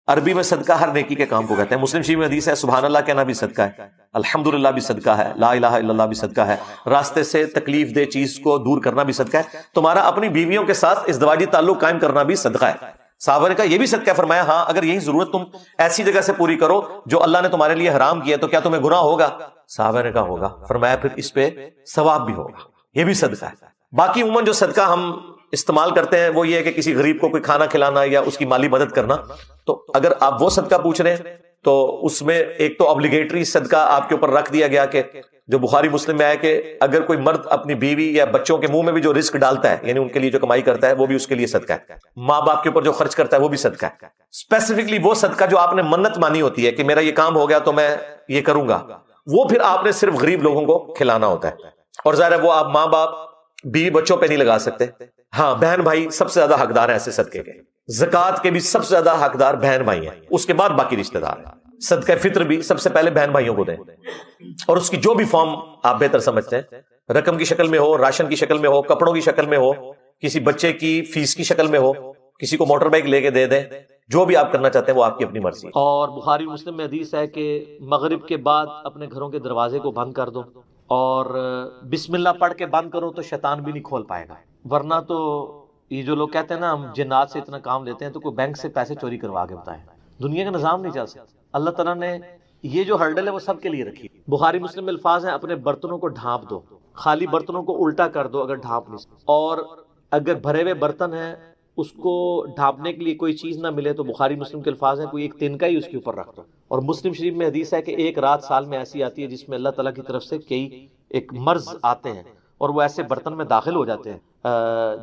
عربی میں صدقہ ہر نیکی کے کام کو کہتے ہیں. مسلم شریف میں حدیث ہے سبحان اللہ کہنا بھی صدقہ ہے, الحمدللہ بھی صدقہ ہے, لا الہ الا اللہ بھی صدقہ ہے, راستے سے تکلیف دہ چیز کو دور کرنا بھی صدقہ ہے, تمہارا اپنی بیویوں کے ساتھ ازدواجی تعلق قائم کرنا بھی صدقہ ہے. صحابہ نے کہا یہ بھی صدقہ ہے. فرمایا ہاں اگر یہی ضرورت تم ایسی جگہ سے پوری کرو جو اللہ نے تمہارے لیے حرام کیا تو کیا تمہیں گناہ ہوگا؟ صحابہ نے کہا ہوگا. فرمایا پھر اس پہ ثواب بھی ہوگا, یہ بھی صدقہ ہے. باقی عموماً جو صدقہ ہم استعمال کرتے ہیں وہ یہ ہے کہ کسی غریب کو کوئی کھانا کھلانا یا اس کی مالی مدد کرنا. تو اگر آپ وہ صدقہ پوچھ رہے ہیں تو اس میں ایک تو obligatory صدقہ آپ کے اوپر رکھ دیا گیا کہ جو بخاری مسلم میں ہے کہ اگر کوئی مرد اپنی بیوی یا بچوں کے منہ میں بھی جو رزق ڈالتا ہے یعنی ان کے لیے جو کمائی کرتا ہے وہ بھی اس کے لیے صدقہ ہے. ماں باپ کے اوپر جو خرچ کرتا ہے وہ بھی صدقہ ہے. اسپیسیفکلی وہ صدقہ جو آپ نے منت مانی ہوتی ہے کہ میرا یہ کام ہو گیا تو میں یہ کروں گا, وہ پھر آپ نے صرف غریب لوگوں کو کھلانا ہوتا ہے. اور ظاہر ہے وہ آپ ماں باپ بیوی بچوں پہ نہیں لگا سکتے. ہاں بہن بھائی سب سے زیادہ حقدار ہیں ایسے صدقے کے. زکوٰۃ کے بھی سب سے زیادہ حقدار بہن بھائی ہیں, اس کے بعد باقی رشتہ دار ہیں. صدقہ فطر بھی سب سے پہلے بہن بھائیوں کو دیں, اور اس کی جو بھی فارم آپ بہتر سمجھتے ہیں, رقم کی شکل میں ہو, راشن کی شکل میں ہو, کپڑوں کی شکل میں ہو, کسی بچے کی فیس کی شکل میں ہو, کسی کو موٹر بائک لے کے دے دیں, جو بھی آپ کرنا چاہتے ہیں وہ آپ کی اپنی مرضی. اور بخاری مسلم میں حدیث ہے کہ مغرب کے بعد اپنے گھروں کے دروازے کو بند کر دو اور بسم اللہ پڑھ کے بند کرو تو شیطان بھی نہیں کھول پائے گا. ورنہ تو یہ جو لوگ کہتے ہیں نا ہم جنات سے اتنا کام لیتے ہیں تو کوئی بینک سے پیسے چوری کروا کے بتائیں, دنیا کا نظام نہیں چل سکتا. اللہ تعالیٰ نے یہ جو ہرڈل ہے وہ سب کے لیے رکھی. بخاری مسلم میں الفاظ ہیں اپنے برتنوں کو ڈھانپ دو, خالی برتنوں کو الٹا کر دو اگر ڈھانپ نہیں سکتے, اور اگر بھرے ہوئے برتن ہیں اس کو ڈھانپنے کے لیے کوئی چیز نہ ملے تو بخاری مسلم کے الفاظ ہیں کوئی ایک تنکا ہی اس کے اوپر رکھ دو. اور مسلم شریف میں حدیث ہے کہ ایک رات سال میں ایسی آتی ہے جس میں اللہ تعالیٰ کی طرف سے کئی ایک مرض آتے ہیں اور وہ ایسے برتن میں داخل ہو جاتے ہیں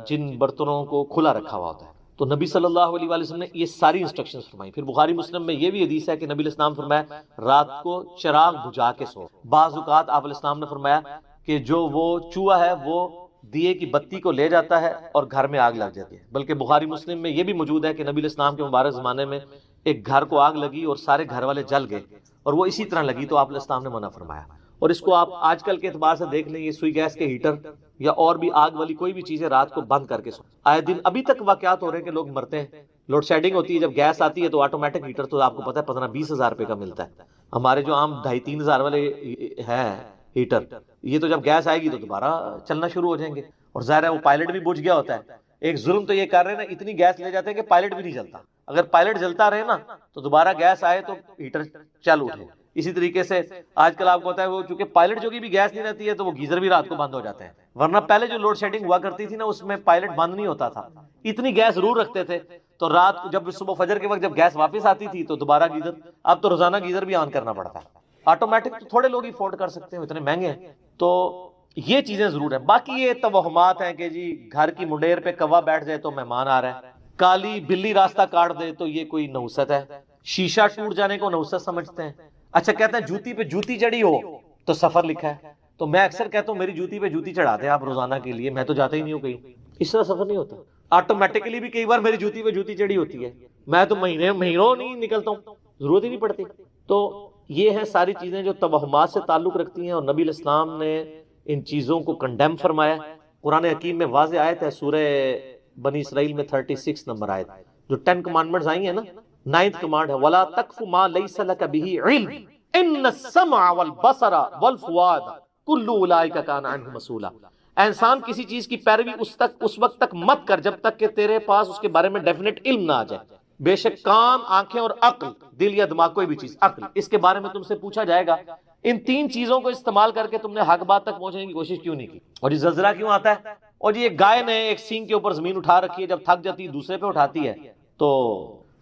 جن برتنوں کو کھلا رکھا ہوا ہوتا ہے. تو نبی صلی اللہ علیہ وآلہ وسلم نے یہ ساری انسٹرکشنز فرمائی. پھر بخاری مسلم میں یہ بھی حدیث ہے کہ نبی علیہ السلام فرمایا رات کو چراغ بجھا کے سو. بعض اوقات آپ علیہ السلام نے فرمایا کہ جو وہ چوہا ہے وہ دیے کی بتی کو لے جاتا ہے اور گھر میں آگ لگ جاتی ہے. بلکہ بخاری مسلم میں یہ بھی موجود ہے کہ نبی علیہ السلام کے مبارک زمانے میں ایک گھر کو آگ لگی اور سارے گھر والے جل گئے اور وہ اسی طرح لگی تو آپ علیہ السلام نے منع فرمایا. اور اس کو آپ آج کل کے اعتبار سے دیکھ لیں, یہ سوئی گیس کے ہیٹر یا اور بھی آگ والی کوئی بھی چیزیں رات کو بند کر کے سو. آئے دن ابھی تک واقعات ہو رہے ہیں کہ لوگ مرتے ہیں. لوڈ شیڈنگ ہوتی ہے, جب گیس آتی ہے تو آٹومیٹک ہیٹر تو آپ کو پتہ ہے 15-20 ہزار روپے کا ملتا ہے. ہمارے جو عام 2,500-3 ہزار والے ہیں ہیٹر, یہ تو جب گیس آئے گی تو دوبارہ چلنا شروع ہو جائیں گے. اور ظاہر ہے وہ پائلٹ بھی بجھ گیا ہوتا ہے. ایک ظلم تو یہ کر رہے ہیں نا, اتنی گیس لے جاتے ہیں کہ پائلٹ بھی نہیں چلتا. اگر پائلٹ جلتا رہے نا تو دوبارہ گیس آئے تو ہیٹر چل اٹھے. اسی طریقے سے آج کل آپ کو پتا ہے وہ چونکہ پائلٹ جو کی بھی گیس نہیں رہتی ہے تو وہ گیزر بھی رات کو بند ہو جاتے ہیں. ورنہ پہلے جو لوڈ شیڈنگ ہوا کرتی تھی نا اس میں پائلٹ بند نہیں ہوتا تھا, اتنی گیس ضرور رکھتے تھے تو رات کو جب صبح فجر کے وقت جب گیس واپس آتی تھی تو دوبارہ گیزر. اب تو روزانہ گیزر بھی آن کرنا پڑتا ہے. آٹومیٹک تو تھوڑے لوگ ہی افورڈ کر سکتے ہیں, اتنے مہنگے ہیں. تو یہ چیزیں ضرور ہیں. باقی یہ توہمات ہیں کہ جی گھر کی منڈیر پہ کوا بیٹھ جائے تو مہمان آ رہا ہے, کالی بلی راستہ کاٹ دے تو یہ کوئی نحوست ہے, شیشہ ٹوٹ جانے کو نحوست سمجھتے ہیں. اچھا کہتے ہیں جوتی پہ جوتی چڑھی ہو تو سفر لکھا ہے, تو میں اکثر کہتا ہوں میری جوتی پہ جوتی چڑھا دیں آپ روزانہ کے لیے, میں تو جاتا ہی نہیں ہوں کہیں. اس طرح سفر نہیں ہوتا. آٹومیٹکلی بھی کئی بار میری جوتی پہ جوتی چڑھی ہوتی ہے, میں تو مہینوں نہیں نکلتا ہوں, ضرورت ہی نہیں پڑتی. تو یہ ہیں ساری چیزیں جو توہمات سے تعلق رکھتی ہیں, اور نبی علیہ السلام نے ان چیزوں کو کنڈیم فرمایا. قرآن حکیم میں واضح آیت ہے سورہ بنی اسرائیل میں 36 نمبر آیت, جو 10 کمانڈمنٹس آئی ہیں نا, 9th کمانڈ ہے وَلَا تَقْفُ مَا لَيْسَ لَكَ بِهِ عِلْمٌ إِنَّ السَّمْعَ وَالْبَصَرَ وَالْفُؤَادَ كُلُّ أُولَٰئِكَ كَانَ عَنْهُ مَسْئُولًا. اے انسان کسی چیز کی پیروی اس وقت تک مت کر جب تک کہ تیرے پاس اس کے بارے میں ڈیفینیٹ علم نہ آ جائے. بے شک کان, آنکھیں اور عقل, دل یا دماغ کوئی بھی چیز, عقل, اس کے بارے میں تم سے پوچھا جائے گا. ان 3 چیزوں کو استعمال کر کے تم نے حق بات تک پہنچنے کی کوشش کیوں نہیں کی. اور یہ زلزلہ کیوں آتا ہے, اور یہ گائے نے ایک سینگ کے اوپر زمین اٹھا رکھی ہے, جب تھک جاتی ہے دوسرے پہ اٹھاتی ہے تو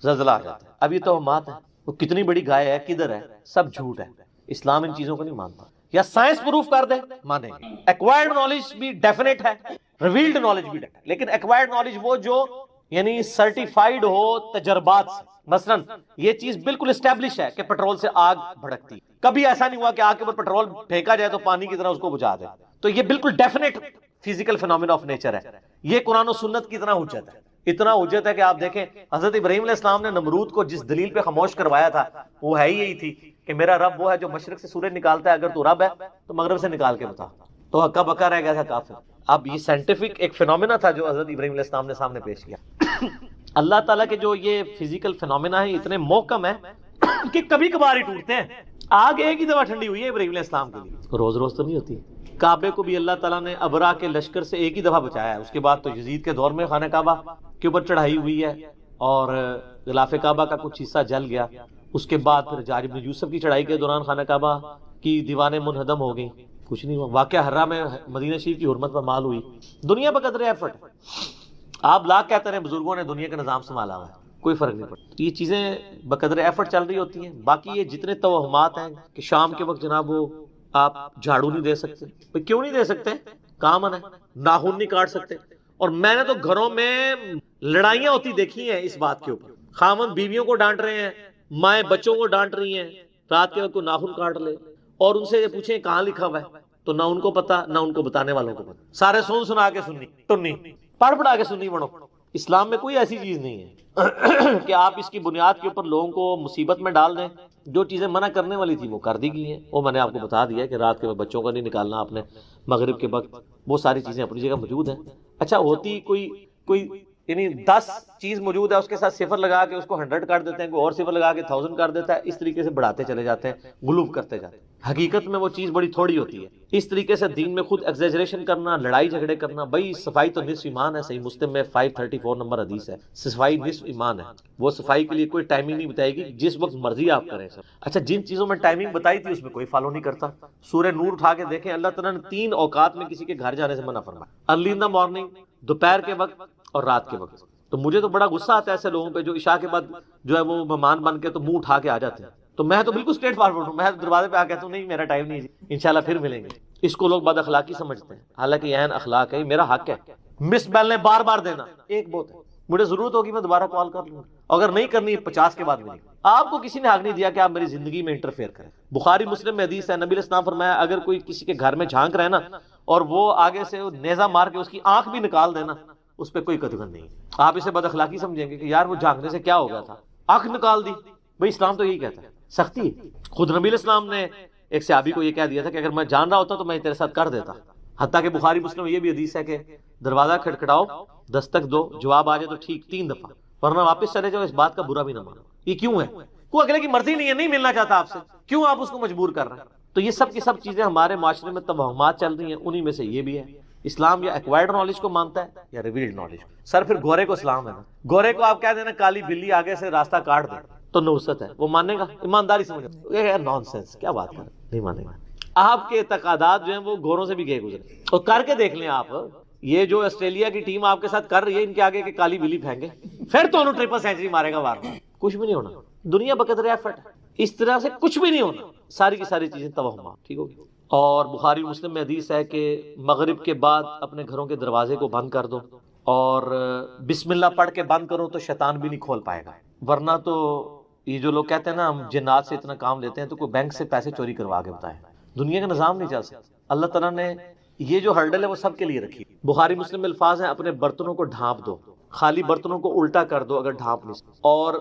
زلزلہ آ جاتا ہے. اب یہ توہمات ہے, وہ کتنی بڑی گائے ہے, کدھر ہے, سب جھوٹ ہے. اسلام ان چیزوں کو نہیں مانتا. یا سائنس پروف کر دے مانیں گے. ایکوائرڈ نالج بھی ڈیفینیٹ ہے, ریویلڈ نالج بھی ڈیفینیٹ, لیکن ایکوائرڈ نالج وہ جو یعنی سرٹیفائیڈ ہو تجربات سے. مثلا یہ چیز بالکل اسٹیبلش ہے کہ پیٹرول سے آگ بھڑکتی, کبھی ایسا نہیں ہوا کہ آگ کے اوپر پیٹرول پھینکا جائے تو پانی کی طرح اس کو بجھا دے. تو یہ بالکل definite physical phenomena of nature ہے. یہ قرآن و سنت کی طرح حجت ہے, اتنا حجت ہے کہ آپ دیکھیں حضرت ابراہیم علیہ السلام نے نمرود کو جس دلیل پہ خاموش کروایا تھا وہ ہے ہی یہی تھی کہ میرا رب وہ ہے جو مشرق سے سورج نکالتا ہے, اگر تو رب ہے تو مغرب سے نکال کے بتا. تو ہکا بکا رہ گیا تھا کافر. اب یہ سائنٹیفک ایک فینومینا تھا جو حضرت ابراہیم علیہ السلام نے سامنے پیش کیا. اللہ تعالیٰ کے جو یہ فزیکل فینومینا ہیں اتنے محکم ہیں کہ کبھی کبھار ہی ٹوٹتے ہیں. آگ ایک ہی دفعہ ٹھنڈی ہوئی ہے ابراہیم علیہ السلام کے لیے، روز روز تو نہیں ہوتی. کعبے کو بھی اللہ تعالیٰ نے ابرا کے لشکر سے ایک ہی دفعہ بچایا ہے. اس کے بعد تو یزید کے دور میں خانہ کعبہ کے اوپر چڑھائی ہوئی ہے اور غلاف کعبہ کا کچھ حصہ جل گیا. اس کے بعد پھر حجاج بن یوسف کی چڑھائی کے دوران خانہ کعبہ کی دیواریں منہدم ہو گئیں، کچھ نہیں ہوا. واقعہ حرہ میں مدینہ شریف کی حرمت پر مال ہوئی. دنیا بقدر ایفرٹ. آپ لاکھ کہتے رہے بزرگوں نے دنیا کا نظام سنبھالا ہوا ہے، کوئی فرق نہیں پڑتا. یہ چیزیں بقدر ایفرٹ چل رہی ہوتی ہیں. باقی یہ جتنے توہمات ہیں کہ شام کے وقت جناب وہ آپ جھاڑو نہیں دے سکتے، بھئی کیوں نہیں دے سکتے؟ کامن ہے. ناخن نہیں کاٹ سکتے. اور میں نے تو گھروں میں لڑائیاں ہوتی دیکھی ہیں اس بات کے اوپر. خاوند بیویوں کو ڈانٹ رہے ہیں، مائیں بچوں کو ڈانٹ رہی ہیں رات کے وقت کو ناخن کاٹ لے، اور ان سے یہ پوچھیں کہاں لکھا ہوا ہے تو نہ ان کو پتا نہ ان کو بتانے والوں کو پتا. سارے سنا کے سننی ٹنی پڑھ پڑھا کے سننی بڑھو. اسلام میں کوئی ایسی چیز نہیں ہے کہ آپ اس کی بنیاد کے اوپر لوگوں کو مصیبت میں ڈال دیں. جو چیزیں منع کرنے والی تھی وہ کر دی گئی ہیں. وہ میں نے آپ کو بتا دیا کہ رات کے وقت بچوں کا نہیں نکالنا آپ نے، مغرب کے وقت، وہ ساری چیزیں اپنی جگہ موجود ہیں. اچھا ہوتی کوئی یعنی 10 چیز موجود ہے اس کے ساتھ صفر لگا کے اس کو 100 کر دیتے ہیں، کوئی اور صفر لگا کے 1000 کر دیتا ہے. اس طریقے سے بڑھاتے چلے جاتے ہیں، غلوف کرتے جاتے ہیں. حقیقت میں وہ چیز بڑی تھوڑی ہوتی ہے. اس طریقے سے دین میں خود ایگزیجریشن کرنا، لڑائی جھگڑے کرنا. بھائی صفائی تو نصف ایمان ہے. صحیح مسلم میں 534 نمبر حدیث ہے، صفائی نصف ایمان ہے. وہ صفائی کے لیے کوئی ٹائمنگ نہیں بتائے گی، جس وقت مرضی آپ کریں سر. اچھا جن چیزوں میں ٹائمنگ بتائی تھی اس میں کوئی فالو نہیں کرتا. سورہ نور اٹھا کے دیکھیں، اللہ تعالیٰ نے 3 اوقات میں کسی کے گھر جانے سے منع فرمایا: ارلی ان دا مارننگ، دوپہر کے وقت اور رات کے وقت. تو مجھے تو بڑا غصہ آتا ہے ایسے لوگوں پہ جو عشاء کے بعد جو ہے وہ مہمان بن کے تو منہ اٹھا کے آ جاتے ہیں. تو میں تو بالکل اسٹریٹ فارورڈ ہوں. میں دروازے پہ آ کہتا ہوں نہیں میرا ٹائم نہیں ہے، انشاءاللہ پھر ملیں گے. اس کو لوگ بد اخلاقی سمجھتے ہیں، حالانکہ یہ عین اخلاق ہے، میرا حق ہے. مس بیل نے بار بار دینا ایک بہت ہے. مجھے ضرورت ہوگی میں دوبارہ کال کر لوں، اگر نہیں کرنی 50 کے بعد ملیں گے. آپ کو کسی نے حق نہیں دیا کہ آپ میری زندگی میں انٹرفیئر کریں. بخاری مسلم میں حدیث ہے، نبی علیہ السلام فرمایا اگر کوئی کسی کے گھر میں جھانک رہے نا اور وہ آگے سے نیزہ مار کے اس کی آنکھ بھی نکال دینا، اس پہ کوئی قدغن نہیں. آپ اسے بد اخلاقی سمجھیں گے کہ یار وہ جھانکنے سے کیا ہو گیا تھا، آنکھ نکال دی. بھائی اسلام تو یہی کہتا ہے، سختی. خود نبی علیہ السلام نے ایک صحابی کو یہ کہہ دیا تھا کہ اگر میں جان رہا ہوتا تو میں تیرے ساتھ کر دیتا. حتیٰ کہ بخاری مسلم یہ بھی حدیث ہے کہ دروازہ کھٹکھٹاؤ، دستک دو، جواب آ جائے تو ٹھیک 3 دفعہ، ورنہ واپس چلے جاؤ. اس بات کا برا بھی نہ مانو. یہ کیوں ہے؟ کوئی اگلے کی مرضی نہیں ہے، نہیں ملنا چاہتا آپ سے، کیوں آپ اس کو مجبور کر رہے ہیں؟ تو یہ سب کی سب چیزیں ہمارے معاشرے میں توہمات چل رہی ہیں. انہی میں سے یہ بھی ہے. اسلام یا ایکوائرڈ نالج کو مانتا ہے یا ریویلڈ نالج. سر پھر گورے کو اسلام ہے نا. گورے کو آپ کہہ دینا کالی بلی آگے سے راستہ کاٹ دے تو نوست ہے، وہ مانے گا؟ ایمانداری سمجھو. یہ نان سینس، کیا بات کر، نہیں مانے گا. آپ کے اعتقادات جو ہیں وہ گوروں سے بھی گئے گزرے. اور کر کے دیکھ لیں آپ، یہ جو آسٹریلیا کی ٹیم آپ کے ساتھ کر رہی ہے، ان کے آگے کہ کالی بلی پھینکے پھر تو انہوں ٹرپل سینچری مارے گا وار وار. کچھ بھی نہیں ہونا. دنیا بقدر ایفرٹ ہے. اس طرح سے کچھ بھی نہیں ہونا. ساری کی ساری چیزیں توہمات. ٹھیک ہوگی. اور بخاری مسلم میں حدیث ہے کہ مغرب کے بعد اپنے گھروں کے دروازے کو بند کر دو اور بسم اللہ پڑھ کے بند کرو تو شیطان بھی نہیں کھول پائے گا. ورنہ تو یہ جو لوگ کہتے ہیں نا ہم جنات سے اتنا کام لیتے ہیں تو کوئی بینک سے پیسے چوری کروا کے بتائے. دنیا کا نظام نہیں چل سکتا. اللہ تعالیٰ نے یہ جو ہرڈل ہے وہ سب کے لیے رکھی. بخاری مسلم میں الفاظ ہیں اپنے برتنوں کو ڈھانپ دو، خالی برتنوں کو الٹا کر دو اگر ڈھانپ نہیں سکتے، اور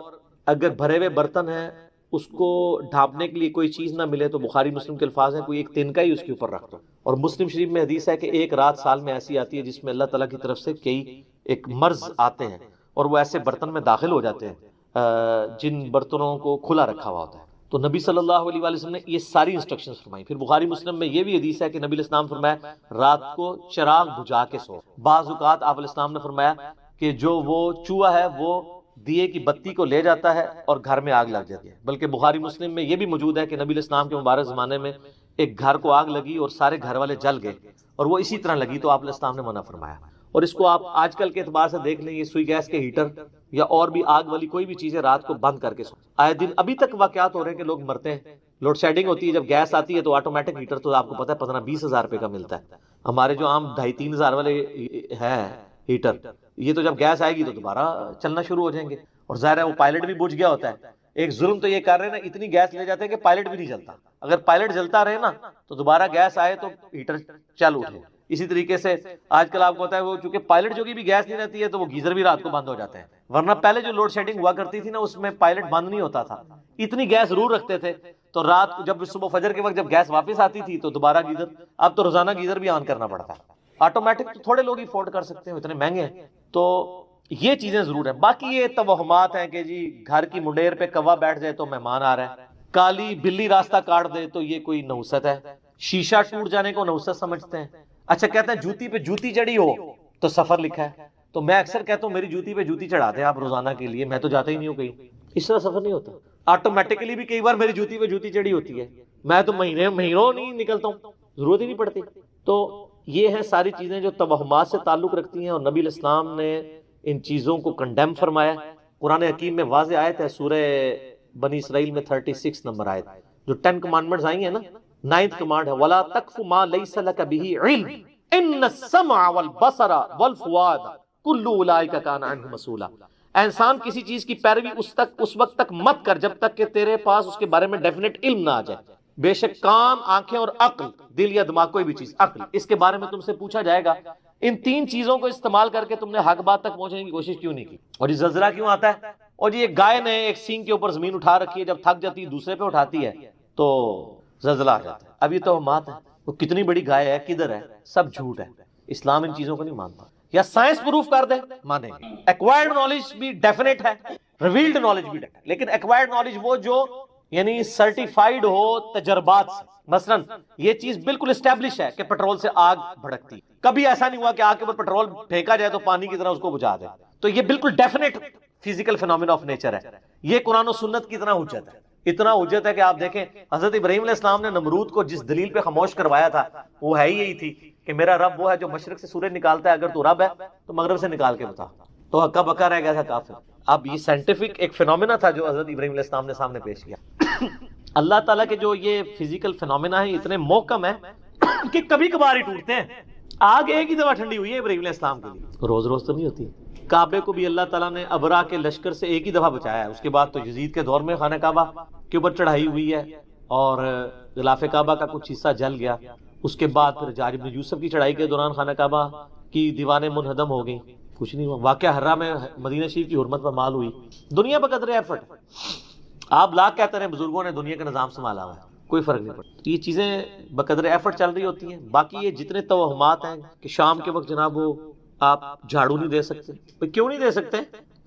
اگر بھرے ہوئے برتن ہیں اس کو ڈھانپنے کے لیے کوئی چیز نہ ملے تو بخاری مسلم کے الفاظ ہیں کوئی ایک تنکا ہی اس کے اوپر رکھ دو. اور مسلم شریف میں حدیث ہے کہ ایک رات سال میں ایسی آتی ہے جس میں اللہ تعالیٰ کی طرف سے کئی ایک مرض آتے ہیں اور وہ ایسے برتن میں داخل ہو جاتے ہیں جن برتنوں کو کھلا رکھا ہوا ہوتا ہے. تو نبی صلی اللہ علیہ وآلہ وسلم نے یہ ساری انسٹرکشنز فرمائی. پھر بخاری مسلم میں یہ بھی حدیث ہے کہ نبی علیہ السلام فرمایا رات کو چراغ بجھا کے سو. بعض اوقات آپ علیہ السلام نے فرمایا کہ جو وہ چوہا ہے وہ دیے کی بتی کو لے جاتا ہے اور گھر میں آگ لگ جاتی ہے. بلکہ بخاری مسلم میں یہ بھی موجود ہے کہ نبی علیہ السلام کے مبارک زمانے میں ایک گھر کو آگ لگی اور سارے گھر والے جل گئے اور وہ اسی طرح لگی تو آپ علیہ السلام نے منع فرمایا. اور اس کو آپ آج کل کے اعتبار سے دیکھ لیں، یہ سوئی گیس کے ہیٹر یا اور بھی آگ والی کوئی بھی چیزیں رات کو بند کر کے سو. آئے دن ابھی تک واقعات ہو رہے ہیں کہ لوگ مرتے ہیں. لوڈ شیڈنگ ہوتی ہے، جب گیس آتی ہے تو آٹومیٹک ہیٹر تو آپ کو پتہ ہے 15-20 ہزار روپے کا ملتا ہے. ہمارے جو عام 2,500-3 ہزار والے ہیں ہیٹر، یہ تو جب گیس آئے گی تو دوبارہ چلنا شروع ہو جائیں گے. اور ظاہر ہے وہ پائلٹ بھی بجھ گیا ہوتا ہے. ایک ظلم تو یہ کر رہے ہیں نا، اتنی گیس لے جاتے ہیں کہ پائلٹ بھی نہیں چلتا. اگر پائلٹ جلتا رہے نا تو دوبارہ گیس آئے تو ہیٹر چل اٹھے. اسی طریقے سے آج کل آپ کو پتا ہے وہ چونکہ پائلٹ جو بھی گیس نہیں رہتی ہے تو وہ گیزر بھی رات کو بند ہو جاتے ہیں. ورنہ پہلے جو لوڈ شیڈنگ ہوا کرتی تھی نا اس میں پائلٹ بند نہیں ہوتا تھا، اتنی گیس ضرور رکھتے تھے تو رات کو جب صبح فجر کے وقت جب گیس واپس آتی تھی تو دوبارہ گیزر. اب تو روزانہ گیزر بھی آن کرنا پڑتا ہے. آٹومیٹک تو تھوڑے لوگ ہی افورڈ کر سکتے ہیں، اتنے مہنگے ہیں. تو یہ چیزیں ضرور ہیں. باقی یہ توہمات ہیں کہ جی گھر کی منڈیر پہ کوا بیٹھ جائے تو مہمان آ رہا ہے, کالی بلی راستہ کاٹ دے تو یہ کوئی نحوست ہے, شیشہ ٹوٹ جانے کو نحوست سمجھتے ہیں. اچھا کہتے ہیں جوتی پہ جوتی چڑھی ہو تو سفر لکھا ہے, تو میں اکثر کہتا ہوں میری جوتی پہ جوتی چڑھا دیں آپ روزانہ کے لیے, میں تو جاتا ہی نہیں ہوں کہیں. اس طرح سفر نہیں ہوتا. آٹومیٹکلی بھی کئی بار میری جوتی پہ جوتی چڑھی ہوتی ہے, میں تو مہینوں نہیں نکلتا ہوں, ضرورت ہی نہیں پڑتی. تو یہ ہیں ساری چیزیں جو توہمات سے تعلق رکھتی ہیں, اور نبی علیہ السلام نے ان چیزوں کو کنڈیم فرمایا. قرآن حکیم میں واضح آیت ہے سورہ بنی اسرائیل میں 36 نمبر آیت, جو 10 کمانڈمنٹس آئی ہیں نا, 9th کمانڈ ہے وَلَا تَقْفُ مَا لَيْسَ لَكَ بِهِ عِلْمٍ إِنَّ السَّمْعَ وَالْبَصَرَ وَالْفُؤَادَ كُلُّ أُولَٰئِكَ كَانَ عَنْهُ مَسْئُولًا. اے انسان کسی چیز کی پیروی اس وقت تک مت کر جب تک کہ تیرے پاس اس کے بارے میں ڈیفینیٹ علم نہ آ جائے. بے شک کان, آنکھیں اور عقل, دل یا دماغ, کوئی بھی چیز, عقل, اس کے بارے میں تم سے پوچھا جائے گا. ان 3 چیزوں کو استعمال کر کے تم نے حق بات تک پہنچنے کی کوشش کیوں نہیں کی؟ اور یہ زلزلہ کیوں آتا ہے؟ اور یہ گائے نے ایک سینگ کے اوپر زمین اٹھا رکھی ہے, جب تھک جاتی ہے دوسرے پہ اٹھاتی ہے تو زلزلہ آ جاتا ہے. اب یہ توہمات ہے, وہ کتنی بڑی گائے ہے, کدھر ہے, سب جھوٹ ہے. اسلام ان چیزوں کو نہیں مانتا. یا سائنس پروف کر دے مانیں گے. ایکوائرڈ نالج بھی ڈیفینیٹ ہے, ریویلڈ نالج بھی ڈیفینیٹ, لیکن ایکوائرڈ نالج وہ جو یعنی سرٹیفائیڈ ہو تجربات سے. مثلا یہ چیز بالکل اسٹیبلش ہے کہ پیٹرول سے آگ بھڑکتی, کبھی ایسا نہیں ہوا کہ آگ کے اوپر پیٹرول پھینکا جائے تو پانی کی طرح اس کو بجھا دے. تو یہ بالکل definite physical phenomena of nature ہے. یہ قرآن و سنت کی اتنا حجت ہے, اتنا حجت ہے کہ آپ دیکھیں حضرت ابراہیم علیہ السلام نے نمرود کو جس دلیل پہ خاموش کروایا تھا وہ ہے ہی یہی تھی کہ میرا رب وہ ہے جو مشرق سے سورج نکالتا ہے, اگر تو رب ہے تو مغرب سے نکال کے بتا. تو ہکا بکا رہ گیا تھا کافر. اب یہ سائنٹیفک ایک فینومینا تھا جو حضرت ابراہیم علیہ السلام نے سامنے پیش کیا. اللہ تعالیٰ کے جو یہ فزیکل فینومینا ہے اتنے محکم ہے کہ کبھی کبھار ہی ٹوٹتے ہیں. آگ ایک ہی دفعہ ٹھنڈی ہوئی ہے ابراہیم علیہ السلام کے لیے, روز روز تو نہیں ہوتی. کعبے کو بھی اللہ تعالیٰ نے ابرا کے لشکر سے ایک ہی دفعہ بچایا ہے. اس کے بعد تو یزید کے دور میں خانہ کعبہ کے اوپر چڑھائی ہوئی ہے اور غلاف کعبہ کا کچھ حصہ جل گیا. اس کے بعد پھر حجاج بن یوسف کی چڑھائی کے دوران خانہ کعبہ کی دیواریں منہدم ہو گئیں, کچھ نہیں ہوا. واقعہ حرہ میں مدینہ شریف کی حرمت پر مال ہوئی. دنیا بقدر ایفرٹ, آپ لاکھ کہتے ہیں بزرگوں نے دنیا کا نظام سنبھالا ہوا ہے, کوئی فرق نہیں پڑتا. یہ چیزیں بقدر ایفرٹ چل رہی ہوتی ہیں. باقی یہ جتنے توہمات ہیں کہ شام کے وقت جناب وہ آپ جھاڑو نہیں دے سکتے, کیوں نہیں دے سکتے؟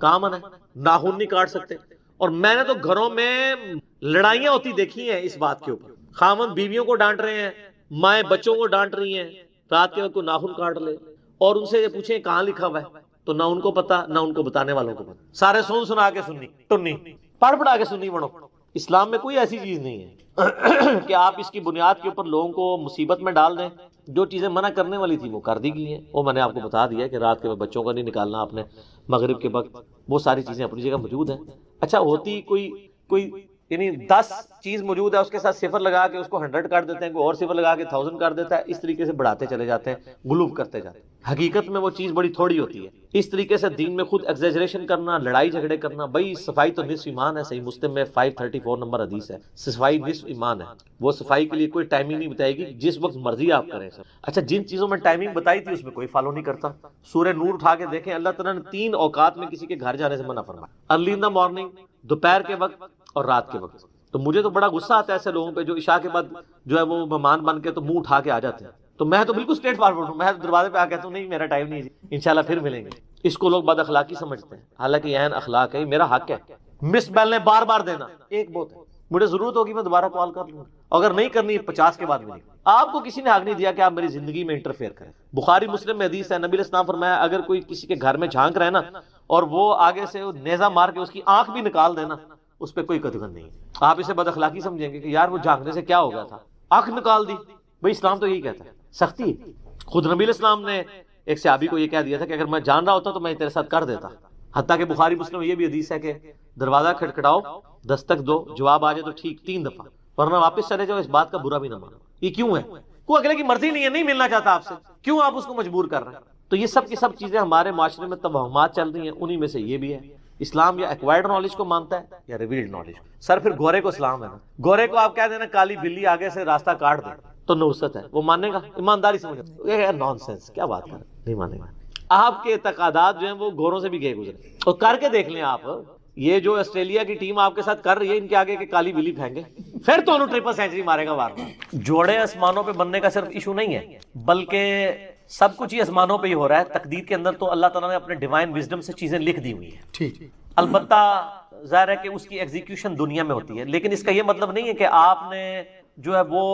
کام ہے, ناخن نہیں کاٹ سکتے. اور میں نے تو گھروں میں لڑائیاں ہوتی دیکھی ہیں اس بات کے اوپر. خاوند بیویوں کو ڈانٹ رہے ہیں, مائیں بچوں کو ڈانٹ رہی ہیں, رات کے وقت کوئی ناخن کاٹ لے اور ان سے یہ پوچھیں کہاں لکھا ہوا ہے, تو نہ ان کو پتا نہ ان کو بتانے والوں کو پتا. سارے سنا کے سننی ٹنی, پڑھا کے سننی بڑھو. اسلام میں کوئی ایسی چیز نہیں ہے کہ آپ اس کی بنیاد کے اوپر لوگوں کو مصیبت میں ڈال دیں. جو چیزیں منع کرنے والی تھی وہ کر دی گئی ہیں. وہ میں نے آپ کو بتا دیا کہ رات کے وقت بچوں کا نہیں نکالنا آپ نے, مغرب کے وقت, وہ ساری چیزیں اپنی جگہ موجود ہیں. اچھا ہوتی کوئی یعنی 10 چیز موجود ہے, اس کے ساتھ صفر لگا کے اس کو 100 کر دیتے ہیں, کوئی اور صفر لگا کے 1000 کر دیتا ہے. اس طریقے سے بڑھاتے چلے جاتے ہیں, غلوف کرتے جاتے ہیں. حقیقت میں وہ چیز بڑی تھوڑی ہوتی ہے. اس طریقے سے دین میں خود ایگزیجریشن کرنا, لڑائی جھگڑے کرنا. بھائی صفائی تو نصف ایمان ہے, صحیح مسلم میں 534 نمبر حدیث ہے, صفائی نصف ایمان ہے. وہ صفائی کے لیے کوئی ٹائمنگ نہیں بتائے گی, جس وقت مرضی آپ کریں سر. اچھا جن چیزوں میں ٹائمنگ بتائی تھی اس میں کوئی فالو نہیں کرتا. سورہ نور اٹھا کے دیکھیں, اللہ تعالیٰ نے 3 اوقات میں کسی کے گھر جانے سے منع فرمایا, ارلی ان دا مارننگ, دوپہر کے وقت اور رات کے وقت. تو مجھے تو بڑا غصہ آتا ہے ایسے لوگوں پہ جو عشاء کے بعد جو ہے وہ مہمان بن کے تو منہ اٹھا کے آ جاتے ہیں. تو میں تو بالکل اسٹریٹ فارورڈ ہوں, میں دروازے پہ آ کہتا ہوں نہیں میرا ٹائم نہیں, انشاءاللہ پھر ملیں گے. اس کو لوگ بد اخلاقی سمجھتے ہیں, حالانکہ یہ اخلاق ہے, میرا حق ہے. مس بیل نے بار بار دینا ایک بہت ہے, مجھے ضرورت ہوگی میں دوبارہ کال کر لوں, اگر نہیں کرنی 50 کے بعد ملے. آپ کو کسی نے حق نہیں دیا کہ آپ میری زندگی میں انٹرفیئر کریں. بخاری مسلم میں حدیث ہے, نبی علیہ السلام فرمایا اگر کوئی کسی کے گھر میں جھانک رہے نا اور وہ آگے سے نیزہ مار کے اس کی آنکھ بھی نکال دینا, اس پہ کوئی قدغن نہیں. آپ اسے بد اخلاقی سمجھیں گے کہ یار وہ جھانکنے سے کیا ہو گیا تھا, آنکھ نکال دی. بھائی اسلام تو یہی کہتا ہے, سختی. خود نبی علیہ السلام نے ایک صحابی کو یہ کہہ دیا تھا کہ اگر میں جان رہا ہوتا تو میں تیرے ساتھ کر دیتا. حتیٰ کہ بخاری مسلم یہ بھی حدیث ہے کہ دروازہ کھٹکھٹاؤ, دستک دو, جواب آ جائے تو ٹھیک 3 دفعہ, ورنہ واپس چلے جاؤ. اس بات کا برا بھی نہ مانو. یہ کیوں ہے؟ کوئی اگلے کی مرضی نہیں ہے, نہیں ملنا چاہتا آپ سے, کیوں آپ اس کو مجبور کر رہے ہیں؟ تو یہ سب کی سب چیزیں ہمارے معاشرے میں توہمات چل رہی ہیں, انہی میں سے یہ بھی ہے. اسلام یا ایکوائرڈ نالج کو مانتا ہے یا ریویلڈ نالج. سر پھر گورے کو اسلام ہے نا, گورے کو آپ کہہ دینا کالی بلی آگے سے راستہ کاٹ دے تو نوست ہے, وہ مانے گا؟ ایمانداری سمجھ, یہ نان سینس, کیا بات کر, نہیں مانے گا. آپ کے اعتقادات جو ہیں وہ گوروں سے بھی گئے گزرے, اور کر کے دیکھ لیں آپ. یہ جو آسٹریلیا کی ٹیم آپ کے ساتھ کر رہی ہے, ان کے آگے کے کالی بلی پھینگے پھر تو انہوں 3 سینچری مارے گا وار. جوڑے آسمانوں پہ بننے کا صرف ایشو نہیں ہے, بلکہ سب کچھ یہ آسمانوں پہ ہی ہو رہا ہے، تقدیر کے اندر تو اللہ تعالیٰ نے اپنے ڈیوائن وزڈم سے چیزیں لکھ دی ہوئی ہیں. ٹھیک. البتہ ظاہر ہے کہ اس کی ایگزیکیوشن دنیا میں ہوتی ہے، لیکن اس کا یہ مطلب نہیں ہے کہ آپ نے جو ہے وہ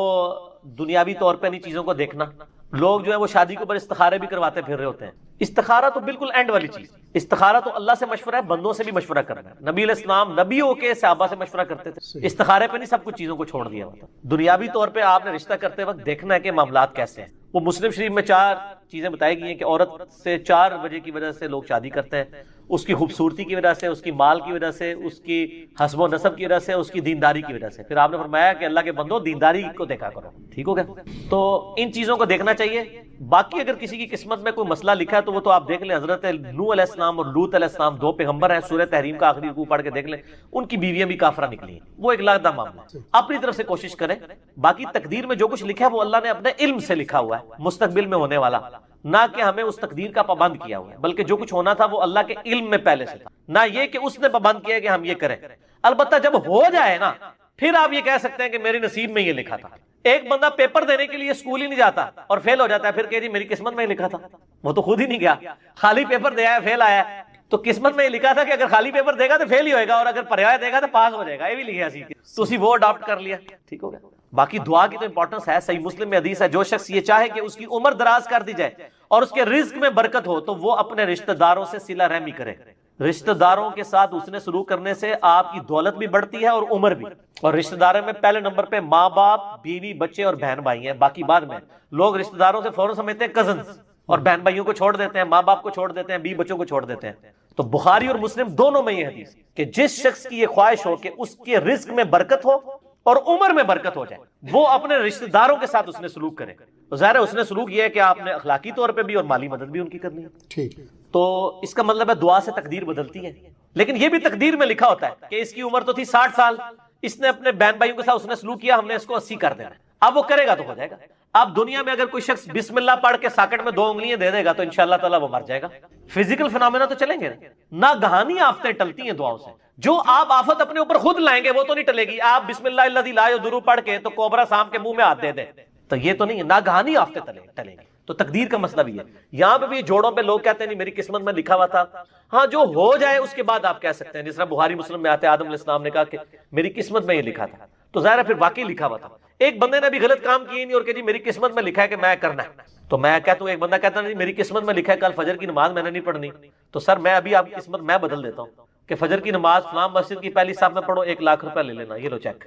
دنیاوی طور پہ نہیں چیزوں کو دیکھنا. لوگ جو ہے وہ شادی کے اوپر استخارے بھی کرواتے پھر رہے ہوتے ہیں. استخارہ تو بالکل اینڈ والی چیز. استخارہ تو اللہ سے مشورہ ہے، بندوں سے بھی مشورہ کرنا ہے. نبی علیہ السلام نبیوں کے صحابہ سے مشورہ کرتے تھے، استخارے پہ نہیں سب کچھ چیزوں کو چھوڑ دیا ہوتا. دنیاوی طور پہ آپ نے رشتہ کرتے وقت دیکھنا ہے کہ معاملات کیسے ہیں. وہ مسلم شریف میں 4 چیزیں بتائی گئی ہیں کہ عورت سے 4 وجہ کی وجہ سے لوگ شادی کرتے ہیں: اس کی خوبصورتی کی وجہ سے، اس کی مال کی وجہ سے، اس کی حسب و نسب کی وجہ سے، اس کی دینداری کی وجہ سے. پھر آپ نے فرمایا کہ اللہ کے بندو دینداری کو دیکھا کرو. ٹھیک ہو گیا؟ تو ان چیزوں کو دیکھنا چاہیے. باقی اگر کسی کی قسمت میں کوئی مسئلہ لکھا ہے تو وہ تو آپ دیکھ لیں. حضرت نوح علیہ السلام اور لوط علیہ السلام 2 پیغمبر ہیں. سورہ تحریم کا آخری رکوع پڑھ کے دیکھ لیں، ان کی بیویاں بھی کافرہ نکلی ہیں. وہ ایک علیحدہ معاملہ ہے. اپنی طرف سے کوشش کریں. باقی تقدیر میں جو کچھ لکھا ہے وہ اللہ نے اپنے علم سے لکھا ہوا ہے، مستقبل میں ہونے والا. نہ کہ ہمیں اس تقدیر کا پابند کیا ہوا ہے، بلکہ جو کچھ ہونا تھا وہ اللہ کے علم میں پہلے سے تھا. نہ یہ کہ اس نے پابند کیا کہ ہم یہ کریں. البتہ جب ہو جائے نا پھر آپ یہ کہہ سکتے ہیں کہ میری نصیب میں یہ لکھا تھا. ایک بندہ پیپر دینے کے لیے اسکول ہی نہیں جاتا اور فیل ہو جاتا ہے، پھر کہ جی میری قسمت میں ہی لکھا تھا. وہ تو خود ہی نہیں گیا، خالی پیپر دیا ہے، فیل آیا ہے. تو قسمت میں یہ لکھا تھا کہ اگر خالی پیپر دے گا تو فیل ہی ہوئے گا، اور اگر پڑھایا دے گا تو پاس ہو جائے گا. یہ بھی لکھا سی تو اسی وہ اڈاپٹ کر لیا. ٹھیک ہو گیا؟ باقی دعا کی تو امپورٹنس ہے. صحیح مسلم میں حدیث ہے، جو شخص یہ چاہے کہ اس کی عمر دراز کر دی جائے اور اس کے رزق میں برکت ہو تو وہ اپنے رشتہ داروں سے صلہ رحمی کرے. رشتہ داروں کے ساتھ حسن سلوک کرنے سے آپ کی دولت بھی بڑھتی ہے اور عمر بھی. اور رشتہ داروں میں پہلے نمبر پہ ماں باپ، بیوی، بچے اور بہن بھائی ہیں. باقی بعد میں لوگ رشتہ داروں سے فوراً سمجھتے ہیں کزنز، اور بہن بھائیوں کو چھوڑ دیتے ہیں، ماں باپ کو چھوڑ دیتے ہیں، بیوی بچوں کو چھوڑ دیتے ہیں. تو بخاری اور مسلم دونوں میں یہ حدیث کہ جس شخص کی یہ خواہش ہو کہ اس کے رزق میں برکت ہو اور عمر میں برکت ہو جائے، وہ اپنے رشتہ داروں کے ساتھ اس نے سلوک کرے. ظاہر ہے اس نے سلوک یہ ہے کہ آپ نے اخلاقی طور پہ بھی اور مالی مدد بھی ان کی کرنی ہے. ٹھیک. تو اس کا مطلب ہے دعا سے تقدیر بدلتی ہے. لیکن یہ بھی تقدیر میں لکھا ہوتا ہے کہ اس کی عمر تو تھی 60 سال، اس نے اپنے بہن بھائیوں کے ساتھ اس نے سلوک کیا، ہم نے اس کو 80 کر دینا. اب وہ کرے گا تو ہو جائے گا. اب دنیا میں اگر کوئی شخص بسم اللہ پڑھ کے ساکٹ میں 2 انگلیاں دے دے گا تو انشاءاللہ تعالیٰ وہ مر جائے گا. فزیکل فنامنا تو چلیں گے نہ، گہانی آفتیں ٹلتی ہیں دعاؤں سے. جو آپ آفت اپنے اوپر خود لائیں گے وہ تو نہیں ٹلے گی. آپ بسم اللہ الذی لا یضر پڑھ کے تو کوبرا سام کے منہ میں ہاتھ دے دیں تو یہ تو نہیں ہے. نہ گہانی آفتیں ٹلیں گی. تو تقدیر کا مسئلہ بھی ہے. یہاں پہ بھی جوڑوں پہ لوگ کہتے ہیں نہیں میری قسمت میں لکھا ہوا تھا. ہاں جو ہو جائے اس کے بعد آپ کہہ سکتے ہیں. جس طرح بخاری مسلم میں آتے ہیں آدم علیہ السلام نے کہا کہ میری قسمت میں یہ لکھا تھا، تو ظاہر ہے پھر واقعی لکھا ہوا تھا. ایک بندے نے بھی غلط کام کیے نہیں اور کہ جی میری قسمت میں لکھا ہے کہ میں کرنا ہے، تو میں کہتا ہوں ایک بندہ کہتا نہیں میری قسمت میں لکھا ہے کل فجر کی نماز میں نے نہیں پڑھنی، تو سر میں ابھی آپ کی قسمت میں بدل دیتا ہوں کہ فجر کی نماز فلاں مسجد کی پہلی صف میں پڑھو، 1 لاکھ روپے لے لینا، یہ لو چیک.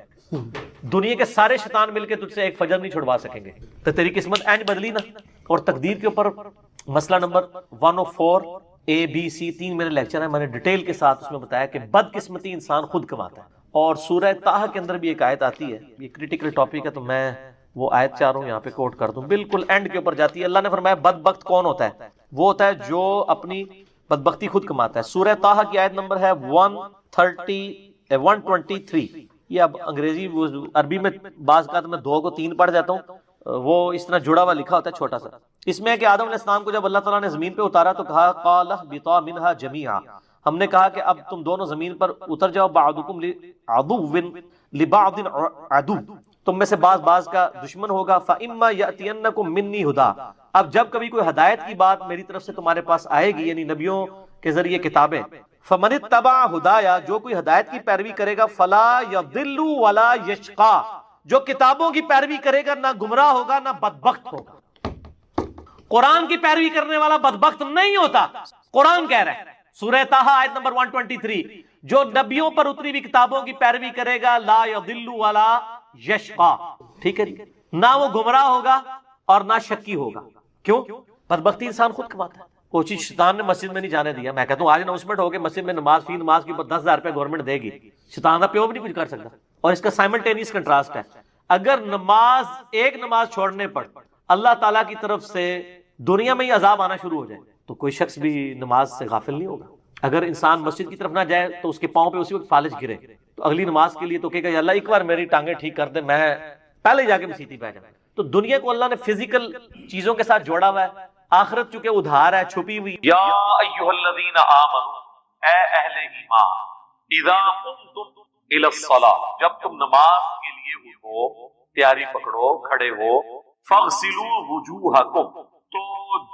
دنیا کے سارے شیطان مل کے تجھ سے ایک فجر نہیں چھڑوا سکیں گے. تو تیری قسمت اینج بدلی نا. اور تقدیر کے اوپر مسئلہ نمبر 104 ABC 3 میرے لیکچر ہیں، میں نے ڈیٹیل کے ساتھ اس میں بتایا کہ بدقسمتی انسان خود کماتا ہے. اور سورہ طٰہٰ کے اندر بھی ایک آیت آتی ہے، یہ کریٹیکل ٹاپک ہے تو میں وہ آیت چاہ رہا ہوں یہاں پہ کوٹ کر دوں، بالکل اینڈ کے اوپر جاتی ہے. اللہ نے فرمایا بدبخت کون ہوتا ہے؟ وہ ہوتا ہے جو اپنی بدبختی خود کماتا ہے. سورہ طٰہٰ کی آیت نمبر ہے 123. یہ اب انگریزی عربی میں بعض اوقات میں 2 کو 3 پڑھ جاتا ہوں، وہ اس طرح جڑا ہوا لکھا ہوتا ہے چھوٹا سا. اس میں ہے کہ آدم علیہ السلام کو جب اللہ تعالیٰ نے زمین پہ اتارا تو کہا قال اهبطوا منها جميعا، ہم نے کہا کہ اب تم دونوں زمین پر اتر جاؤ، بعضکم عدو لبعض عدو، تم میں سے بعض کا دشمن ہوگا. فاما یاتینکم منی ہدی، اب جب کبھی کوئی ہدایت کی بات میری طرف سے تمہارے پاس آئے گی، یعنی نبیوں کے ذریعے کتابیں، فمن اتبع ہدایا، جو کوئی ہدایت کی پیروی کرے گا، فلا یضل ولا یشقى، جو کتابوں کی پیروی کرے گا نہ گمراہ ہوگا نہ بدبخت ہوگا. قرآن کی پیروی کرنے والا بدبخت نہیں ہوتا. قرآن کہہ رہا ہے سورہ طٰہٰ آیت نمبر 123، جو نبیوں پر اتری ہوئی کتابوں کی پیروی کرے گا لا یضل ولا یشقى، ٹھیک ہے جی، نہ وہ گمراہ ہوگا اور نہ شکی ہوگا. کیوں؟ بدبختی انسان خود کماتا ہے. کوئی چیز شیطان نے مسجد میں نہیں جانے دیا. میں کہتا ہوں آج اناؤنسمنٹ ہو کے مسجد میں نماز فی نماز کے اوپر 10,000 روپے گورنمنٹ دے گی، شیطان کا پیو بھی نہیں کچھ کر سکتا. اور اس کا سائملٹینیس کنٹراسٹ ہے، اگر ایک نماز چھوڑنے پر اللہ تعالیٰ کی طرف سے دنیا میں ہی عذاب آنا شروع ہو جائے تو کوئی شخص بھی نماز سے غافل نہیں ہوگا. اگر انسان مسجد کی طرف نہ جائے تو اس کے پاؤں پہ اسی وقت فالج گرے تو اگلی نماز کے لیے تو کہے گا یا اللہ ایک بار میری ٹانگیں ٹھیک کر دے، میں پہلے جا کے مسیتی پہ جاؤں. تو دنیا کو اللہ نے فزیکل چیزوں کے ساتھ جوڑا ہوا ہے، آخرت چونکہ ادھار ہے، چھپی ہوئی. یا ایھا الذین آمنوا، اے اہل ایمان، اذا قمتم الی الصلاۃ، جب تم نماز کے لیے اٹھو، تیاری پکڑو، کھڑے ہو، فاغسلوا وجوہکم، تو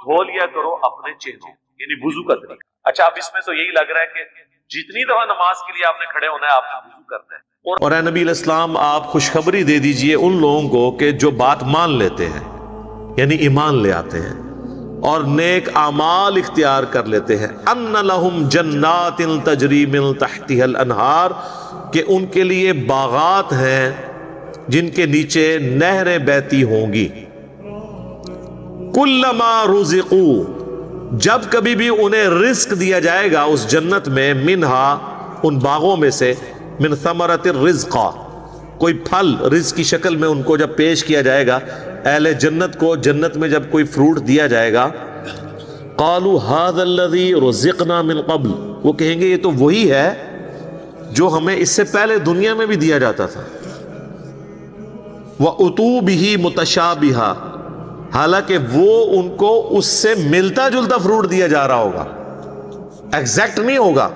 دھو لیا کرو اپنے چہروں، یعنی وضو کا طریقہ۔ اچھا اب اس میں تو یہی لگ رہا ہے کہ جتنی دفعہ نماز کے لیے آپ نے کھڑے ہونا ہے آپ نے وضو کرنا ہے۔ اور اے نبی علیہ السلام آپ خوشخبری دے دیجئے ان لوگوں کو کہ جو بات مان لیتے ہیں، یعنی ایمان لے آتے ہیں اور نیک اعمال اختیار کر لیتے ہیں، ان لہم جنات تجری من تحتها الانہار، کہ ان کے لیے باغات ہیں جن کے نیچے نہریں بہتی ہوں گی، کلما رزقوا، جب کبھی بھی انہیں رزق دیا جائے گا اس جنت میں، منہا ان باغوں میں سے، من ثمرۃ الرزق، کوئی پھل رزق کی شکل میں ان کو جب پیش کیا جائے گا، اہل جنت کو جنت میں جب کوئی فروٹ دیا جائے گا، قالوا هذا الذي رزقنا من قبل، وہ کہیں گے یہ تو وہی ہے جو ہمیں اس سے پہلے دنیا میں بھی دیا جاتا تھا، وَأُتُوا بِهِ مُتَشَابِهًا، حالانکہ وہ ان کو اس سے ملتا جلتا فروٹ دیا جا رہا ہوگا، ایگزیکٹ نہیں ہوگا،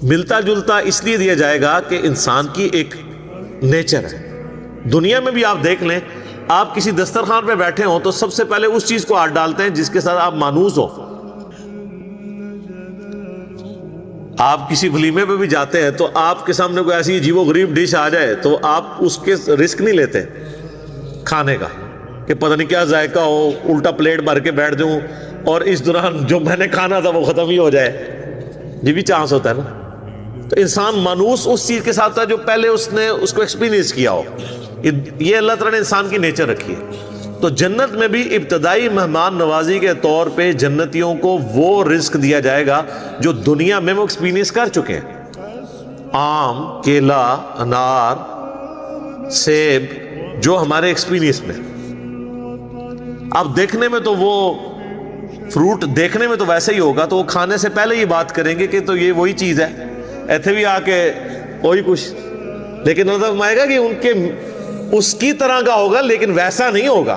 ملتا جلتا اس لیے دیا جائے گا کہ انسان کی ایک نیچر ہے۔ دنیا میں بھی آپ دیکھ لیں، آپ کسی دسترخوان پہ بیٹھے ہوں تو سب سے پہلے اس چیز کو ہاتھ ڈالتے ہیں جس کے ساتھ آپ مانوس ہو۔ آپ کسی ولیمے پہ بھی جاتے ہیں تو آپ کے سامنے کوئی ایسی عجیب و غریب ڈش آ جائے تو آپ اس کے رسک نہیں لیتے کھانے کا کہ پتہ نہیں کیا ذائقہ ہو، الٹا پلیٹ بھر کے بیٹھ جاؤں اور اس دوران جو میں نے کھانا تھا وہ ختم ہی ہو جائے، یہ بھی چانس ہوتا ہے نا۔ تو انسان مانوس اس چیز کے ساتھ تھا جو پہلے اس نے اس کو ایکسپیرینس کیا ہو، یہ اللہ تعالیٰ نے انسان کی نیچر رکھی ہے۔ تو جنت میں بھی ابتدائی مہمان نوازی کے طور پہ جنتیوں کو وہ رزق دیا جائے گا جو دنیا میں وہ ایکسپیرینس کر چکے ہیں، آم، کیلا، انار، سیب، جو ہمارے ایکسپیرینس میں۔ اب دیکھنے میں تو وہ فروٹ دیکھنے میں تو ویسے ہی ہوگا، تو وہ کھانے سے پہلے یہ بات کریں گے کہ تو یہ وہی چیز ہے، ایتھے بھی آ کے وہی کچھ، لیکن اللہ فرمائے گا کہ ان کے اس کی طرح کا ہوگا لیکن ویسا نہیں ہوگا۔